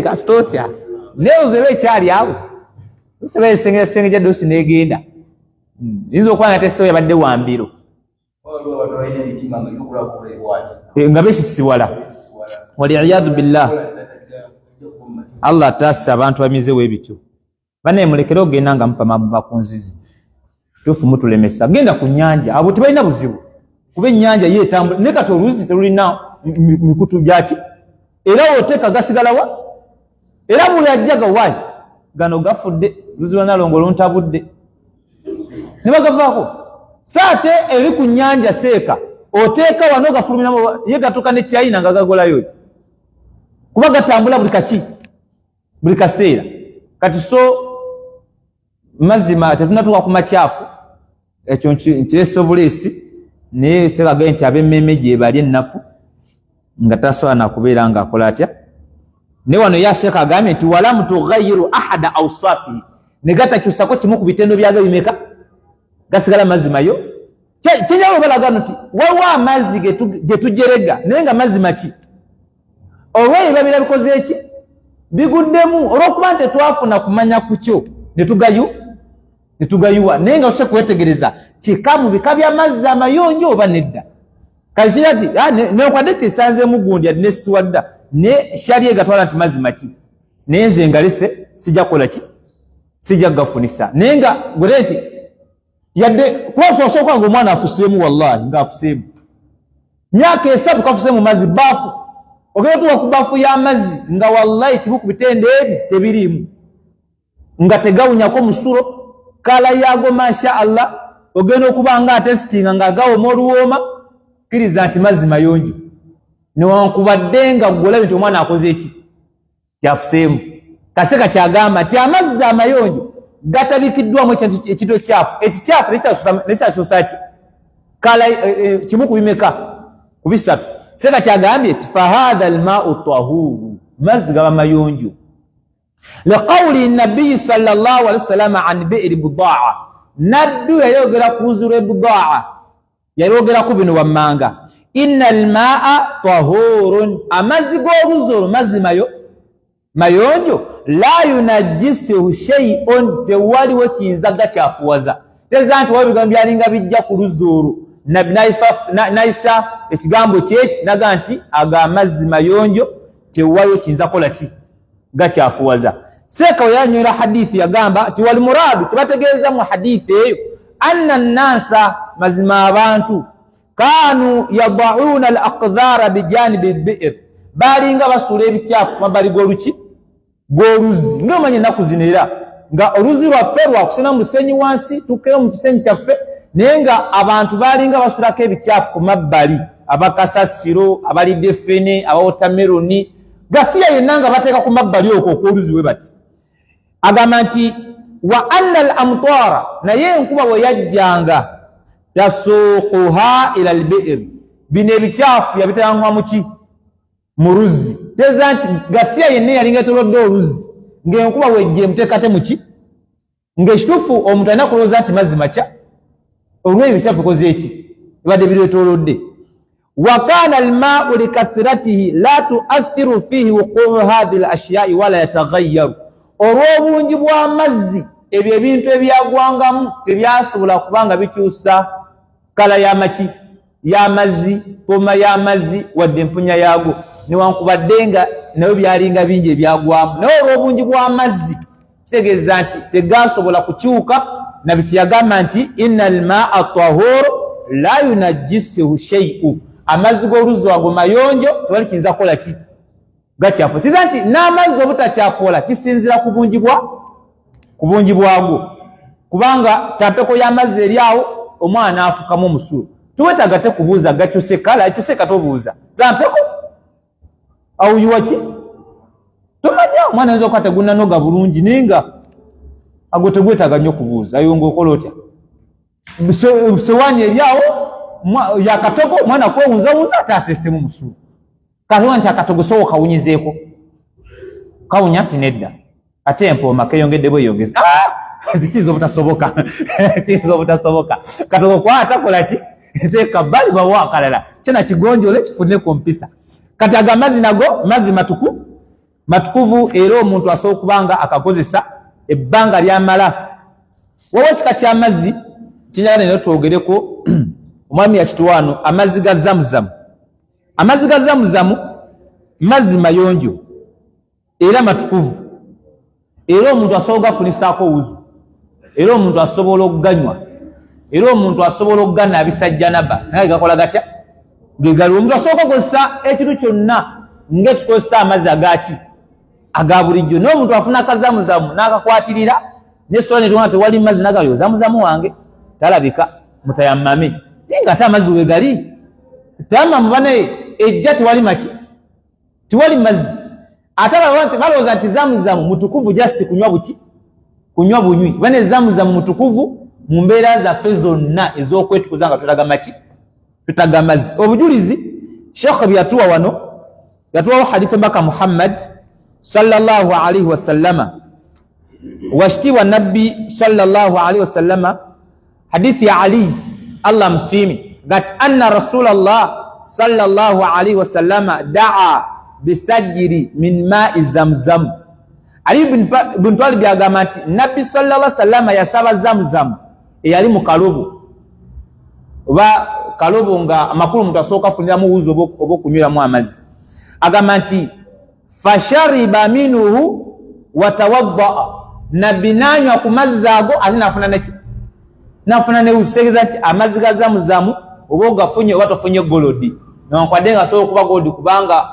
kasitotya leo zewe kyali awo usebe senge jya dosi negenda inzo kwa nateso yabadde wambiro nga besisiwala waliyadu billah Allah tassa abantu bamize webityo bane mulekere ogenda nga mpa mabba kunzizi tufu mutulemesa genda ku nyanja abo tibalina buzibu kuba ennyanja yeetambula ne kati oluzi terulina mikutu gyaki era oteka gasigalawa era buli ajjaga waayi gano gafudde luziba nalongo luntabudde ne bagavaako saate eri ku nnyanja seeka oteeka wano gafuluminamu ye gatuuka ne China nga gagolayo kuba gatambula buli kaseera kati so mazima tetunatuuka ku makyafu ekyo nkiresa obuleesi naye seeka gaye nti ab'emmemme gye bali ennafu nga tasobola nakubeera ng'akola atya. Ne wano ya Sheikh agambye nti walamu tughayyiru ahada awsafihi ne gatakyusako kimu ku bitendo byaga bimeka gasigala mazima yo kijyawo balaga nti waliwo amazzi ge tujerega naye nga mazima ki olw'ebyo birabikoze eki biguddemu olw'okuba nti twafuna kumanya ku kyo ne tugayuwa naye nga ose kwetegereza kika mu bika by'amazzi amayonjo oba nedda kati kirati nekwadde tisanzeemu gundi adi nesiwadda ne shali egatwala nti mazima ki naye nze ngalese sijja kukola ki sijja gafunisa naye nga gwere nti yadde kuba osooka nga omwana afuseemu wallahi ng'afuseemu myaka 3 kafuseemu mazzi baafu ogenda tuwa ku baafu y'amazzi nga wallahi kimu ku bitende ebi tebiriimu nga tegawunyako musulo kala yago masha Allah ogenda okuba nga atesitinga nga gawooma oluwooma kkiriza nti mazzi mayonjo newankubadde nga ggwe nti omwana akoze eki kyafuseemu. Kaseka kyagamba nti amazzi amayonjo gatabikiddwamu ekintu ekyafu. Ekikyafu nekyakyusa ki kala kimu ku bimeka ku bisatu. Seka kyagambye ti fahadha almau tahuru, mazzi gaba mayonjo. Liqawli nabiyyi sallallahu alaihi wasallam an bi'ri budaa, nabbi yayogera ku nzuru budaa, yayogera ku bino wammanga, inna almaa tahurun, amazzi g'oluzzi mazzi mayonjo, la yunajjisuhu shay'un, tewaliwo kiyinza gakyafuwaza. Teza nti wabigambo byalinga bijja ku luzzi olwo nayisa ekigambo kyeki naga nti aga amazzi mayonjo tewaliwo kiyinza kola ki gakyafuwaza. Seeka weyanywera hadithi yagamba ti wal muradu, tebategeeza mu hadithi eyo anna nnasa, mazima abantu, kanu yadauna al aqdhara bijanibi al-bi'r, balinga basuula ebikyafu mabbali g'oluzzi. Ng'omanya ennaku zino era nga oluzzi lwaffe lwakusena mu musenyi wansi tukkeyo mu kisenyi kyaffe, naye nga abantu balinga basulako ebikyafu ku mabbali, abakasasiro, abalidde ffene, abawotameroni, gafiya yenna nga bateeka ku mabbali okwo okw'oluzzi we bati. Agamba nti wa anna al amtara, naye enkuba bwe yajjanga tasuuquha ila al-bi'r, bino ebikyafu yabitangwa mu luzzi. Teza nti gafiya yenna yalinga etolodde oluzzi ng'enkuba wejje emuteekate muki, ng'ekituufu omuntu alina kulowooza nti mazzi makya olw'ebyo ebikyafu bikoze eki bibadde bireetoolodde. Wa kana almaau likathiratihi la tuathiru fihi wuquu hadhihi al-ashyaa'i wala yataghayyaru, olw'obungi bw'amazzi ebyo ebintu ebyagwangamu tebyasobola kubanga bikyusa kala y'amazzi, poma y'amazzi wadde empunya yaago, newankubadde nga nayo byalinga bingi ebyagwamu. Naye olw'obungi bw'amazzi kitegeeza nti tegasobola kukyuka. Nabiki yagamba nti inna almaa tahuru la yunajjisuhu shay'u, amazzi g'oluzzi wago mayonjo tewali kiyinza kukola ki gakyafu. Siza nti n'amazzi obutakyafuola kisinzira ku bungi bwago, kubanga tampeko y'amazzi eri awo omwana afukamu omusulo, tuwetaaga te kubuuza gakyuse kala, ekyuse katobuuza zampeko awuyiwa ki tomanya. Omwana ayinza okuba tegunnanoga bulungi naye nga ago tegwetaaga nnyo kubuuza, ayo ng'okola otya sowaani eri awo yakatogo, omwana kwewunzawunza ate ateesemu musulo. Katuwa nti akatogo sowo kawunyizeeko, kawunya nti nedda, ate empooma keyongedde bweyongeza. Kiyinza obutasoboka, kiyinza obutasoboka. Katogo kwatakola ki teeka bbali bawa akalala kyena kigonjole kifune ku mpisa. Kati aga amazzi nago mazzi matukuvu era omuntu asobola okubanga akakozesa ebbanga lyamala. Wawa ekika ky'amazzi kinyala neno twogereko omwami yakituwaano, amazzi ga zamuzamu. Amazzi ga zamuzamu mazzi mayonjo era matukuvu, era omuntu asobola okugafunisaako wuzu, era omuntu asobola okuganywa, era omuntu asobola okuganaabisa janaba singa gakola gatya gegaliwo. Omuntu asobola okukozesa ekintu kyonna ng'etukozesa amazzi agaki aga bulijjo. N'omuntu afuna akazamuzamu n'akakwatirira n'essola netuona tewali mazzi nagalyo, zamuzamu wange talabika mutayammame, naye ng'ate amazzi wegali tayammamu banaye ejja tewali mazzi. Ate balowooza nti zamuzamu mutukuvu just kunywa bunywi. Bane zamuzamu mutukuvu mu mbeera zaffe zonna ez'okwetukuza nga tutaga mazzi. Obujulizi Sheikh byatuwa wano, yatuwawo hadithi mbaka Muhammad sallallahu alaihi wasallama washtiwa nabbi sallallahu alaihi wasallama, hadithi ya Ali Allah msimi gat anna Rasulullah sallallahu alaihi wasallama daa bisajiri min ma'i zamzam. Ali bin Talib yagamba nti nabbi sallallahu alaihi wasallama yasaba zamzam eyali mu kalobo, oba kalobo nga amakulu muntu asooka afuniramu wuzi oba okunyweramu amazzi. Agamba nti fashariba minhu watawaddaa, nabbi nanywa ku mazzi ago ate nafuna ne wuzi. Kitegeeza nti amazzi ga zamuzamu oba ogafunye oba tofunye golodi, newankubadde nga asobola okuba golodi kubanga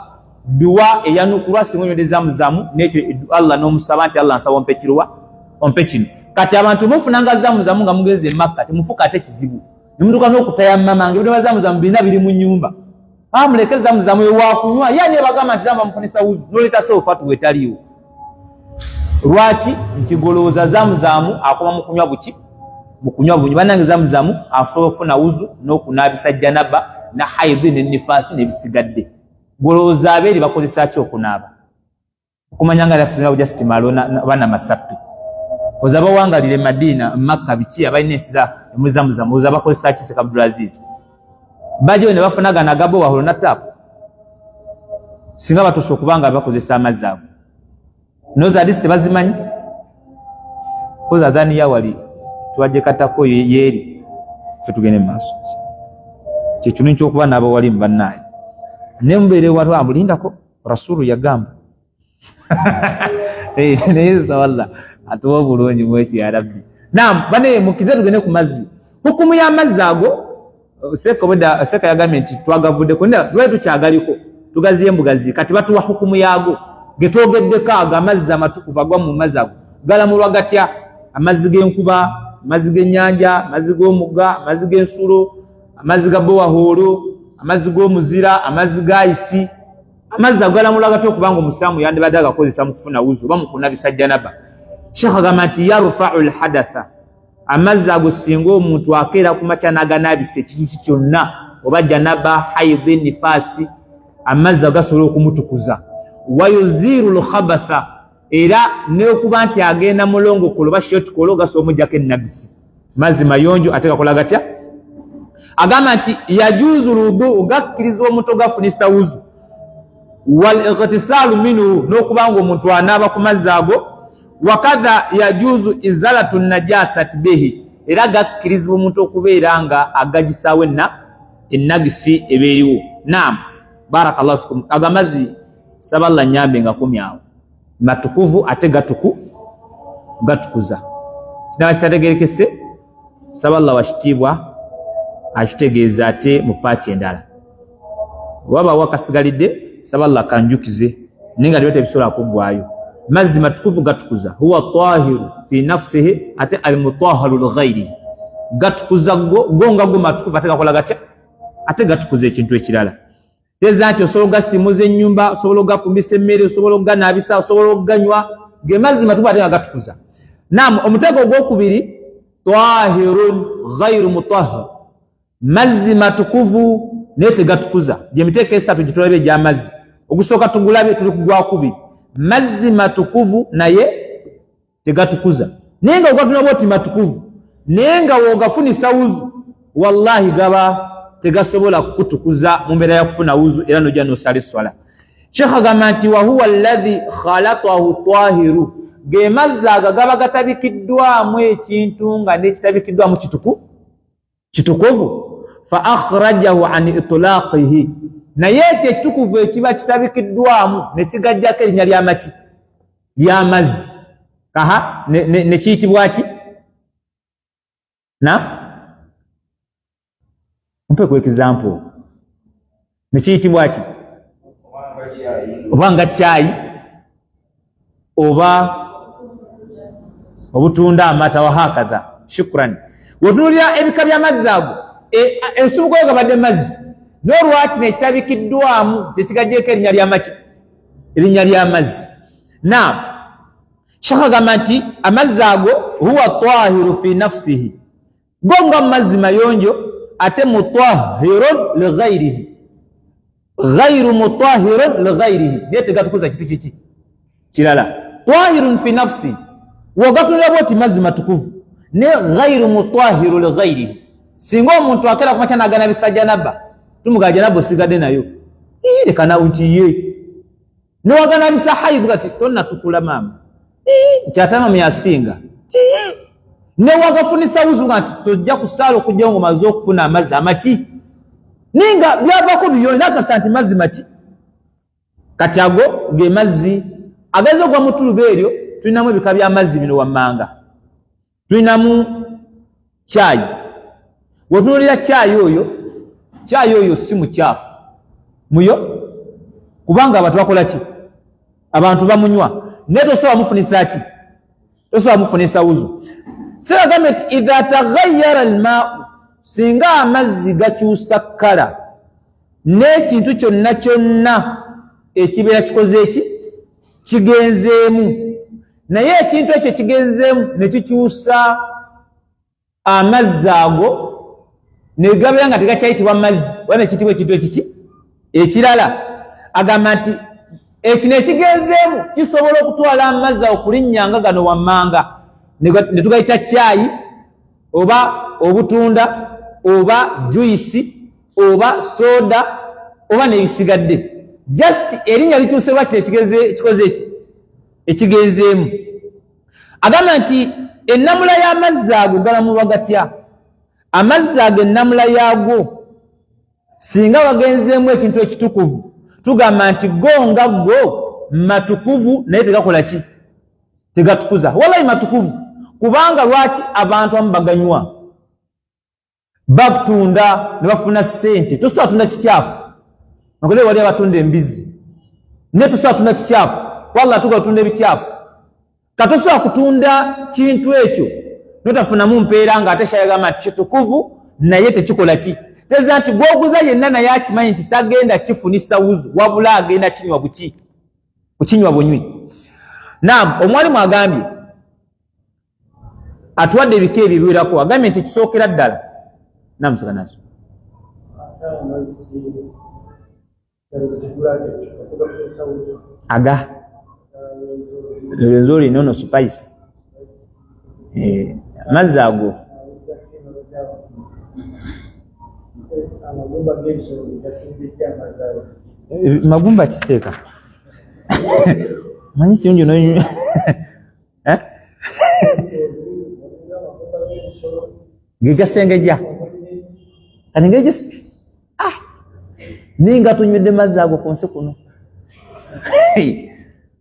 duwa eyanukulwa singa onywedde zamuzamu n'ekyo Allah n'omusaba nti Allah nsaba ompe kino. Kati abantu mufunanga zamuzamu nga mugenze e Makka temufuka ate kizibu, nemutuuka n'okutayammama nga ebintu bya zamuzamu birina biri mu nnyumba, amuleke zamuzamu ewakunywa yani bagamba nti zamba mufunisa wuzu noleta sofatu wetaliwo lwaki nti golooza zamuzamu akoma mukunywa buki mukunywa bunyi banange zamuzamu asobola okufuna wuzu n'okunaabisa janaba na haidhi n'ennifaasi n'ebisigadde golooza abeeri bakozesa ki okunaaba okumanya nga lafunira just malo bana masappi oza bawangalire Madina Makka biki abalina ensiza emuzamuzamu oza bakozesa ki Sheikh Abdulaziz bajo ne bafunagana gabo waholo na tap singa batuso kubanga bakozesa amazzi ago noza hadisi tebazimanyi koza dhani ya wali tuwaje katako yeri tugende maaso kyekinu ky'okuba n'abo wali mbannaye nembere watu amulindako rasulu yagamba neyeza walla atuwa bulungi mweki ya rabbi naam bane mukize tugende ku mazzi hukumu ya mazzi ago seka yagambye nti twagavudde konna lwetu kyagaliko tugaziye mbugazi kati batuwa hukumu yago getwogeddeko ago amazzi amatukuvu agwa mu mazzi ago galamulwa gatya amazzi g'enkuba amazzi g'ennyanja amazzi g'omugga amazzi g'ensulo amazzi ga bowahoolo amazzi g'omuzira amazzi ga isi amazzi agalamulwa gatya okubanga omusiraamu yandibadde agakozesa mu kufuna wuzu oba mu kunabisa janaba Sheikh agamba nti yarfa'u alhadatha amazzi ago singa omuntu akeera ku makya n'aganabisa ekizuki kyonna oba janaba haidhi nifaasi amazzi agasobola okumutukuza wayuziru lkhabatha era n'okuba nti agenda mulongokolo oba shotkolo gasobola omujjako ennabisi mazzi mayonjo ate gakola gatya agamba nti yajuzu ludu gakkiriza omuntu gafunisa wuzu wal ightisalu minhu n'okubanga omuntu anaaba ku mazzi ago wakadha yajuzu izalatu najasati bihi era gakkirizibwa omuntu okubeera nga agagisaawo ennagisi ebeeriwo naam barakallahu fikum agamazi saballa nyambe nga kumyawo matukuvu ate gatukuza kinaaba kitategerekese saballa wakitiibwa akitegeeza ate mu paati endala waba wakasigalidde saballa kanjukize ninga liwete ebisobola kuggwayo mazzi matukuvu gatukuza huwa tahiru fi nafsihi ate almutaharu lghairi gatukuza gonga go matukuvu ate gakola gatya ate gatukuza ekintu ekirala teza nti osobola ogasimuza ennyumba osobola ogafumbisa emmere osobola oganabisa osobola oganywa ge mazzi matukuvu ate gatukuza naam omutego ogwokubiri tahirun ghairu mutahhar mazzi matukuvu naye tegatukuza gye miteeko esatu gye tulabe egy'amazzi ogusooka tugulabe tuli kugwakubiri mazzi matukuvu naye tegatukuza naye nga ogatunaba oti matukuvu naye nga wogafunisa wuzu wallahi gaba tegasobola kukutukuza mu mbeera ya kufuna wuzu era nojja n'osala esswala Sheikh agamba nti wahuwa alladhi khalatahu tahiru ge mazzi ago gaba gatabikiddwamu ekintu nga n'ekitabikiddwamu kitukuvu fa akhrajahu an itlaqihi naye ekyo ekitukuvu ekiba kitabikiddwamu ne kigajjako erinnya ly'amaki ly'amazzi kaha ne kiyitibwa ki na mpe ku example ne kiyitibwa ki oba nga kyayi oba obutunda amata wa hakadha shukran wotunulira ebika by'amazzi ago ensubuko yo gabadde mazzi n'olwaki nekitabikiddwamu tekigajjeko erinnya ly'amaki erinnya ly'amazzi naam Sheikh agamba nti amazzi ago huwa tahiru fi nafsihi gonga mazzi mayonjo ate mutahhirun li ghairihi ghairu mutahhirun li ghairihi naye tegatukuza kitu kiki kirala tahirun fi nafsi wogatunira bwoti mazzi matukuvu ne ghairu mutahhiru li ghairihi singa omuntu akeera kumakya n'aganabisa janaba tumuga janaba osigadde nayo leka nawe nti ye newaganabisa haidhi gati tonna tukula maama kyatama myasinga newagafunisa wuzu nti tojja kusaala okujjawo ngomaze okufuna amazzi amaki ninga byavako biyoni nakasa nti mazzi maki kati ago ge mazzi agazze ogwa mu tuluba eryo tulinamu ebika by'amazzi bino wammanga tulinamu kyayi wetunulira kyayi oyo si mukyafu muyo kubanga abantu bakola ki abantu bamunywa naye tosobola mufunisa ki tosobola mufunisa wuzu siragambe nti idha taghayyara almaau singa amazzi gakyusa kkala n'ekintu kyonna kyonna ekibeera kikoze eki kigenzeemu, naye ekintu ekyo kigenzeemu ne kikyusa amazzi ago ne gabeera nga tegakyayitibwa mazzi oba ne kiyitibwa ekintu ekiki ekirala. Agamba nti ekino ekigenzeemu kisobola okutwala amazzi ago kulinnyanga gano wammanga ne tugayita caayi oba obutunda oba juyisi oba soda oba n'ebisigadde, just erinnya lituuse lwa kino kikoze eki ekigenzeemu. Agamba nti ennamula y'amazzi ago galamulwa gatya? Amazzi ago ennamula yaago singa wagenzeemu ekintu ekitukuvu tugamba nti go nga go matukuvu naye tegakola ki? Tegatukuza. Wallahi matukuvu, kubanga lwaki abantu amu baganywa batunda ne bafuna ssente. Tosobola tunda kikyafu, nakole wali abatunda embizi ne tosobola tunda kikyafu, wallahi tugatunda ebikyafu. Katosobola kutunda kintu ekyo notafunamu mpeera ng'ate kyayagamba nti kitukuvu naye tekikola ki? Teza nti gwoguza yenna naye akimanyi nti tagenda kifunisa wuzu wabula agenda kinywa buki? Kukinywa bunywi. Naam, omwalimu agambye atuwadde ebika ebyo ebiwerako, agambye nti kisookera ddala. Naam, Sukanaso. Aga nzuri nono spice amazzi ago magumba kiseeka manyi kirungi no gigasengejja kati ngegisi ninga tunywedde mazzi ago ku nsi kuno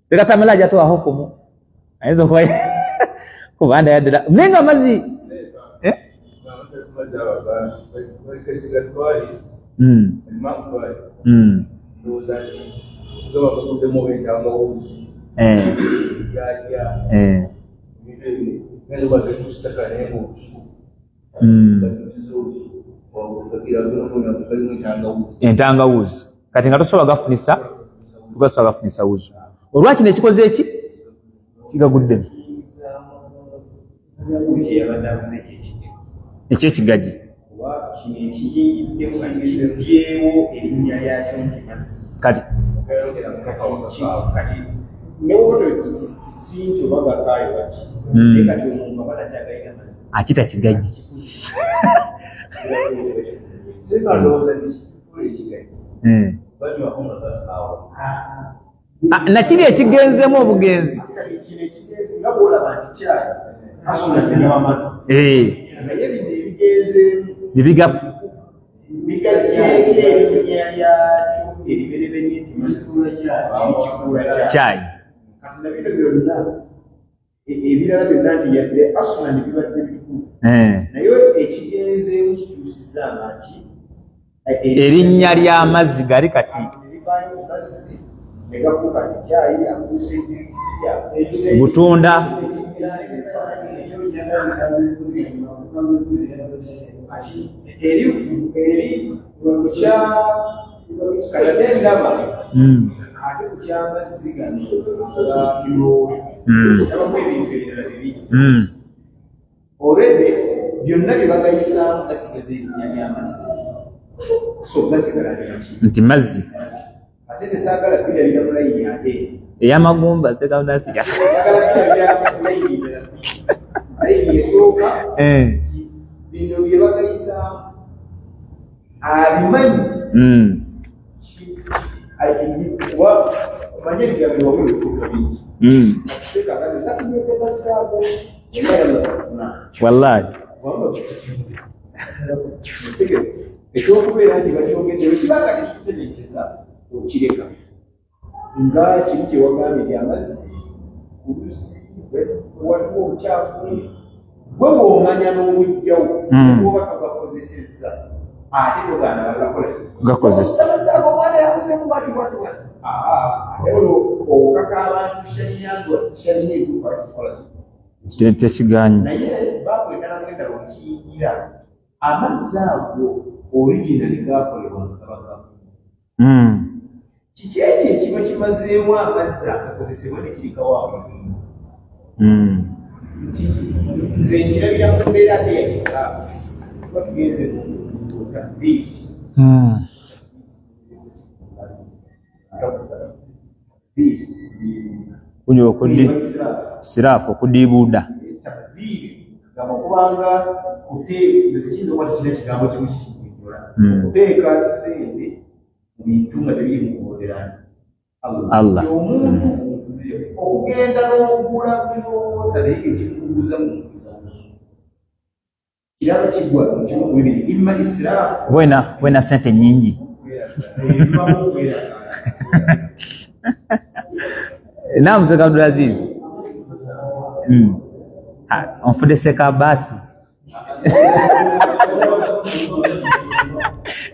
tekatamala ajatoa hukumu aizo kwa kubanda ya dada ninga mazi entangawuzi kati nga tosobola gafunisa tugasobola gafunisa wuzi olwaki nekikoze eki kigaguddemu ekyekigagi kati akita kigagi nakiri ekigenzeemu obugenzi nebigafu caayi ebirala byonna nti yadde asula ne bibadde bitukuvu naye ekigenzeemu kituusizza amaki erinnya ly'amazzi gali kati negafuuka ekyayi afuuse butunda eri kukya katate ndaba ate kukyamazzi gano biro abamu ebintu ebirala bibiri olwedde byonna bye bagayisaamu gasigaza erinnya ly'amazzi so gasigala nti mazzi ate tesaagala birabira mu layini ate ey'amagumba sekanasiga layini esooka bino bye bagayisaamu abimanyi omanye ebigambo wamu ebituuka bingi wallahi ekyokubeera nti bakyogeddeyo kibanga tekikutegeeza okireka nga kiri kyewagambye nti amazzi kuluzi waliwo obukyafu bwe bwomanya n'obujjawo oba kagakozesezza ate togaana bagakola gakozesa omwana yakozemu bati ate olwo okaka abantu shalina eduuka kikola tekiganyi naye bakwetala mwendala okiyingira amazzi ago originali gakolebwa nga kiki ekyo ekiba kimazeewo amazzi agakozesebwa ne kirikawo nti nze nkirabira mu mbeera ate ya isiraamu tuba tugenze mu takbiiri kunyo okudi sirafu okudibuuda kubanga kiyinza okuba tekirina kigambo kimu kikiyinjula okuteeka sente mu bintu nga tebiri mukubonerana Allah omuntu okugenda n'okugula byota naye ekikubuuza mu mukizabuzo kiraba kigwa mu kimu ku bibiri imma isiraafu bwena sente nyingi Naam Sheikh Abdulaziz. On fait des seka basi.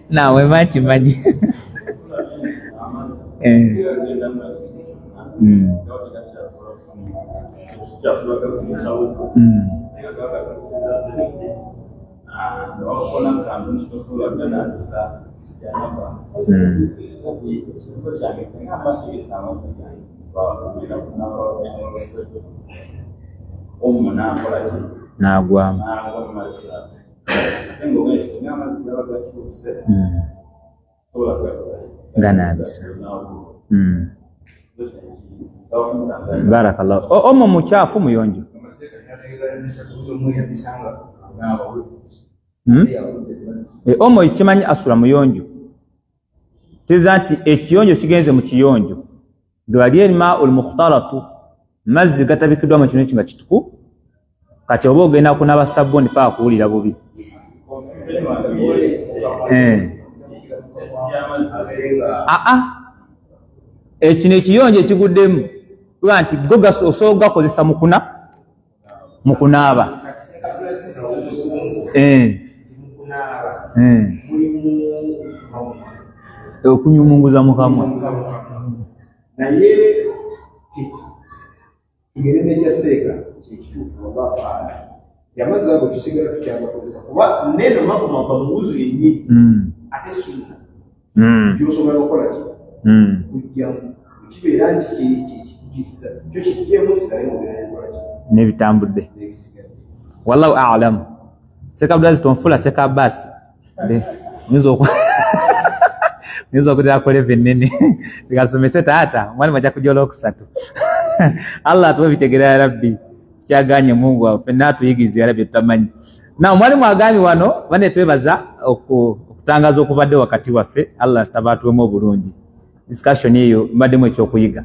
Na wewe maji. Nagwa ganabisa barakallahu omo muchafu muyonjo omo ikimanyi asula muyonjo tezanti ekiyonjo kigenze mu kiyonjo gwali elma ul mukhtalatu mazzi gatabikidwa mu kintu kinga kituku kati oba ogenda kunaba sabuni pa kuwulira bubi ekino ekiyonjo ekiguddemu kuba nti goga osobola gakozesa mu kunaaba okunyumunguza mu kamwa naye tugere nekyaseeka kyekituufu oba yamazzi ago tusigala tukyabakozesa kuba neno makomava muwuzu yennyini ate sunna gyosobola okukola ki kujjamu kibeera nti kikugisa kyo kijjemu sigale mubeeranekola ki n'ebitambudde wallahu a'lam Sheikh Abdulaziz tonfula Sheikh Abbas nizo okutera koleva ennene bigasomese taata mwalimu ajja kujola okusatu Allah atuwe bitegerera ya Rabbi kyaganye Mungu waffe n'atuyigiza ya Rabbi tutamanyi na mwalimu agambye wano bane twebaza okutangaza okubadde wakati waffe Allah asaba atuwemu obulungi discussion eyo mbaddemu ekyokuyiga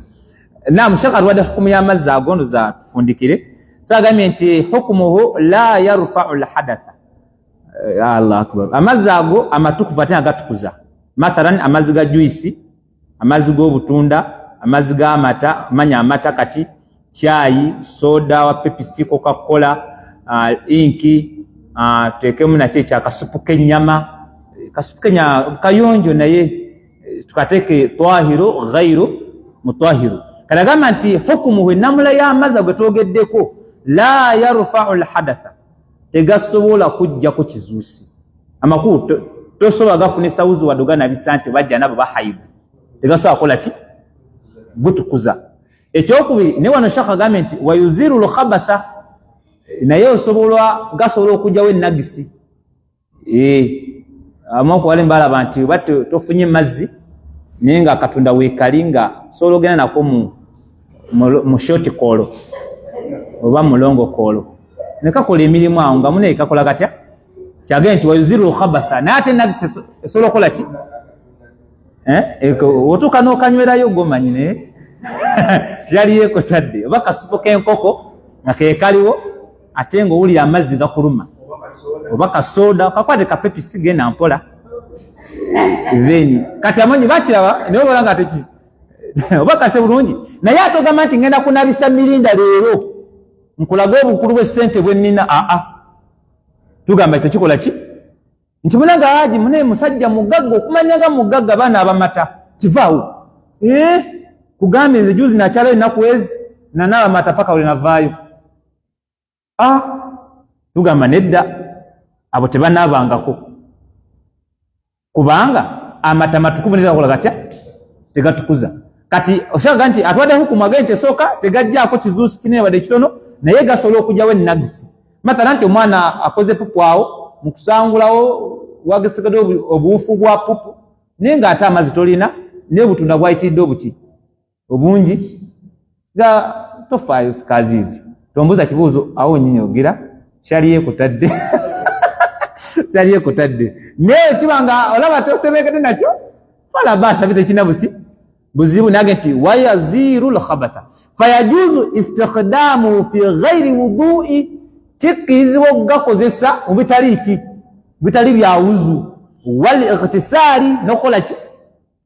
na Sheikh alwadde hukumu y'amazzi agondo za tufundikire sagambye nti hukumuhu la yarfa'u alhadatha Allah akbar amazzi ago amatukuvu ate agatukuza mathalan amazzi ga juice amazzi g'obutunda amazzi g'amata manya amata kati chai soda wa Pepsi Coca-Cola inki tekemu na kya kasupu kenyama kasupu kenya kayonjo naye tukateke twahiru ghairu mutwahiru kalagama nti hukumu namula ya amazzi gwetogeddeko la yarfa'u alhadatha tegasobola kujja ku kizuusi amakulu tosobola gafunisa uzu wadugana bisante bajja nabo bahaibu tegasobola kola ki butukuza ekyokubiri ne wano shaka gamenti wayuziru lukhabatha naye osobola gasobola okujjawo ennagisi amoko wale mbala bantu batu tofunye mazzi nenga katunda wekalinga sobola ogenda nako mu shoti kolo oba mulongo kolo nekakola emirimu awo nga mune ekakola katya kyagenda nti wayuziru lukhabatha naye ate ennagisi esobola okukola ki otuuka n'okanywerayo gomanyi naye yaliyeko tadde oba kasupu k'enkoko nga keekaliwo ate ng'owulira amazzi gakuluma oba kasoda kakwate kapepisi genda mpola then kati amanyi bakiraba naye obola nga teki oba kase bulungi naye ate ogamba nti ngenda kunabisa mirinda leero nkulaga obukulu bw'essente bwe nnina tugamba tekikola ki nti munaga haji mune musajja mugagga okumanyaga mugagga baana abamata kivaawo kugambe nze juzi nakyalo ennaku ezi nanaba mata paka ule navaayo tugamba nedda abo tebanaabangako kubanga amata matukuvu neza gatya tegatukuza kati oshaga nti atwade hukumu agente soka tegajjaako kizuusi kinene wadde kitono naye gasobola okujjawo ennagisi mathala nti omwana akoze pupu awo mu kusangulawo wagisigadde obuufu bwa pupu naye ng'ate amazzi tolina naye butunda bwayitiridde obuki obungi ga tofaayo sikaziizi tombuuza kibuuzo awo nyinyogera kyali yeekutadde kyali yeekutadde naye kibanga olaba totebeekedde nakyo fala baasa bitekina buki buzibu nage nti wayaziru lkhabatha fayajuzu istikhdamu fi ghairi wudui kikkirizibwa okugakozesa mu bitali ki bitali bya wuzu wal ightisari nokukola ki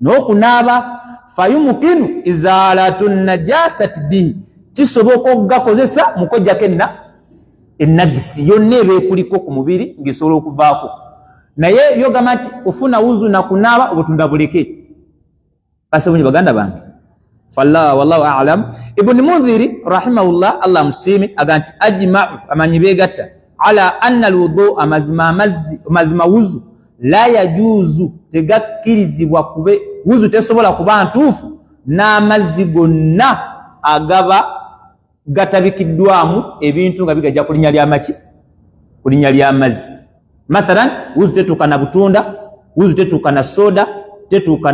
n'okunaaba fayumkinu izalatu najasati bihi kisoboka okugakozesa mukojjako ennagisi yonna eba ekuliko ku mubiri ng'esobola okuvaako naye byogamba nti ofuna wuzu nakunaaba obutunda buleke basabunyi baganda bange fallah wallahu a'lam. Ibn Mundhiri rahimahullah Allah musimi aganti ajma'u amanyi begatta ala anna alwudu amazima wuzu la yajuzu tegakkirizibwa kube wuzu tesobola kuba ntuufu n'amazzi gonna agaba gatabikiddwamu ebintu nga bigajja kulinnya ly'amaki kulinnya ly'amazzi. Mathalan wuzu tetuuka na butunda, wuzu tetuuka na soda, tetuuka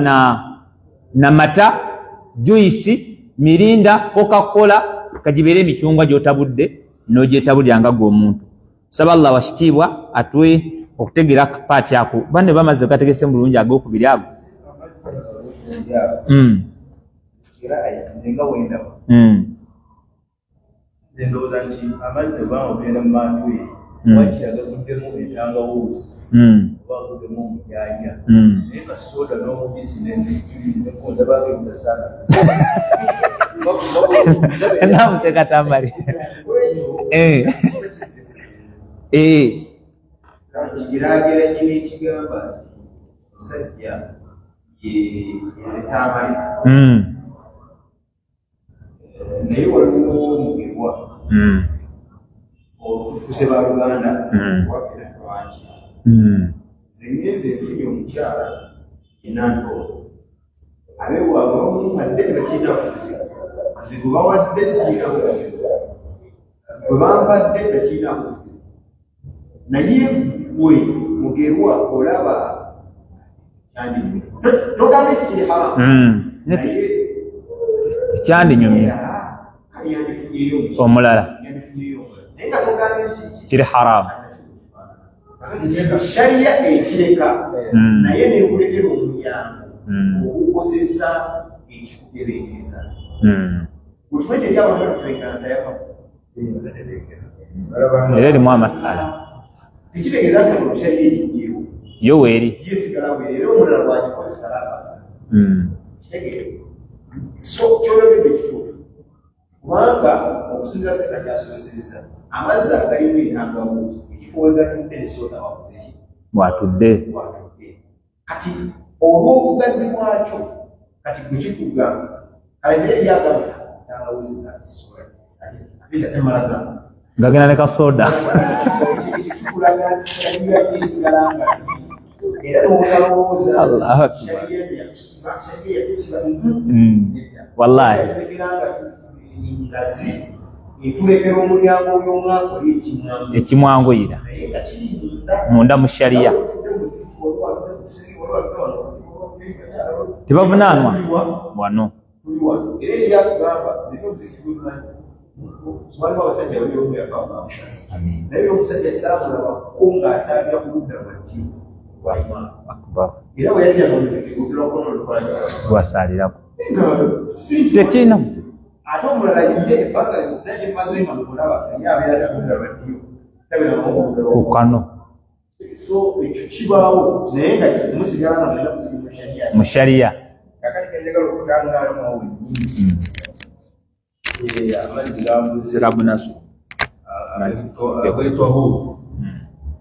na mata, juisi, mirinda, Coca-Cola, kajibeere emichungwa gy'otabudde n'ogyetabulya nga gw'omuntu. Saba Allah washitibwa atwe okutegeera paati ako banne bamaze gategese mu bulungi ag'okubiri ago. Ndowooza nti amazzi bamugenda mu bantu wakiraga guddemu entangawuuzi oba guddemu omujanja naye kasoda n'omubisi nekondabagegudasana namusekatambali kigirageranye n'ekigamba nti musajja yezitamali naye waliwo mugerwa olufuse ba Luganda wapira twangi zingenze enfunye omukyala enandiko abewaabwe bamuwadde tebakirina kuzibu zibu bawadde sikirina kuzibu bwe bampadde tekirina kuzibu naye we mugerwa olaba kyandi togambe tikiri haramu naye kyandinyumye omulala kiri haramu shariya ekireka naye nekulekera omulyango okukozesa ekikutereekeza mukimanyi eri abantu batuteekana era erimu amasala tekitegeeza nti ono shariya egijjeewo yo weeri yesigala bwere era omulala bwagikozesa labaasa kitegeere so kyolebedde kituufu kubanga okusinza seka kyasobesezza amazzi agalimu entangawuuzi ekifo wegatudde nesoda wakuzeeki bwatudde kati olw'obugazi bwakyo kati gwe kitugamba kale naye lyagamba entangawuuzi zatisobola ate temalaga ngagenda ne kasoda ekyo kikulaga shariya esigala nga si era n'obutalowooza shariya yatusiba wallahi ngazi etulekera omulyango by'omwaka oli ekimwanguyira naye nga kiri munda mu shariya tebavunaanwa wano era eryakugamba ebyomuzikitibwemanyi waliwo abasajja babyomu yavaamushazi naye byomusajja saamulaba kuko ng'asaabira ku ludda lwaddi lwaimana era bwe yajjanga omuzikitibwekonoolukola lwasaalirako tekirina muzibu ate omulala ye ebbanga lyonna gye mmaze nga mukulaba naye abeera taludda lwaddiyo kukano so ekyo kibaawo naye nga musigala nga mulina kusiga mu shariya kakati kenjagala okutangaalamu awo amazzi zirabunaso agwetwaho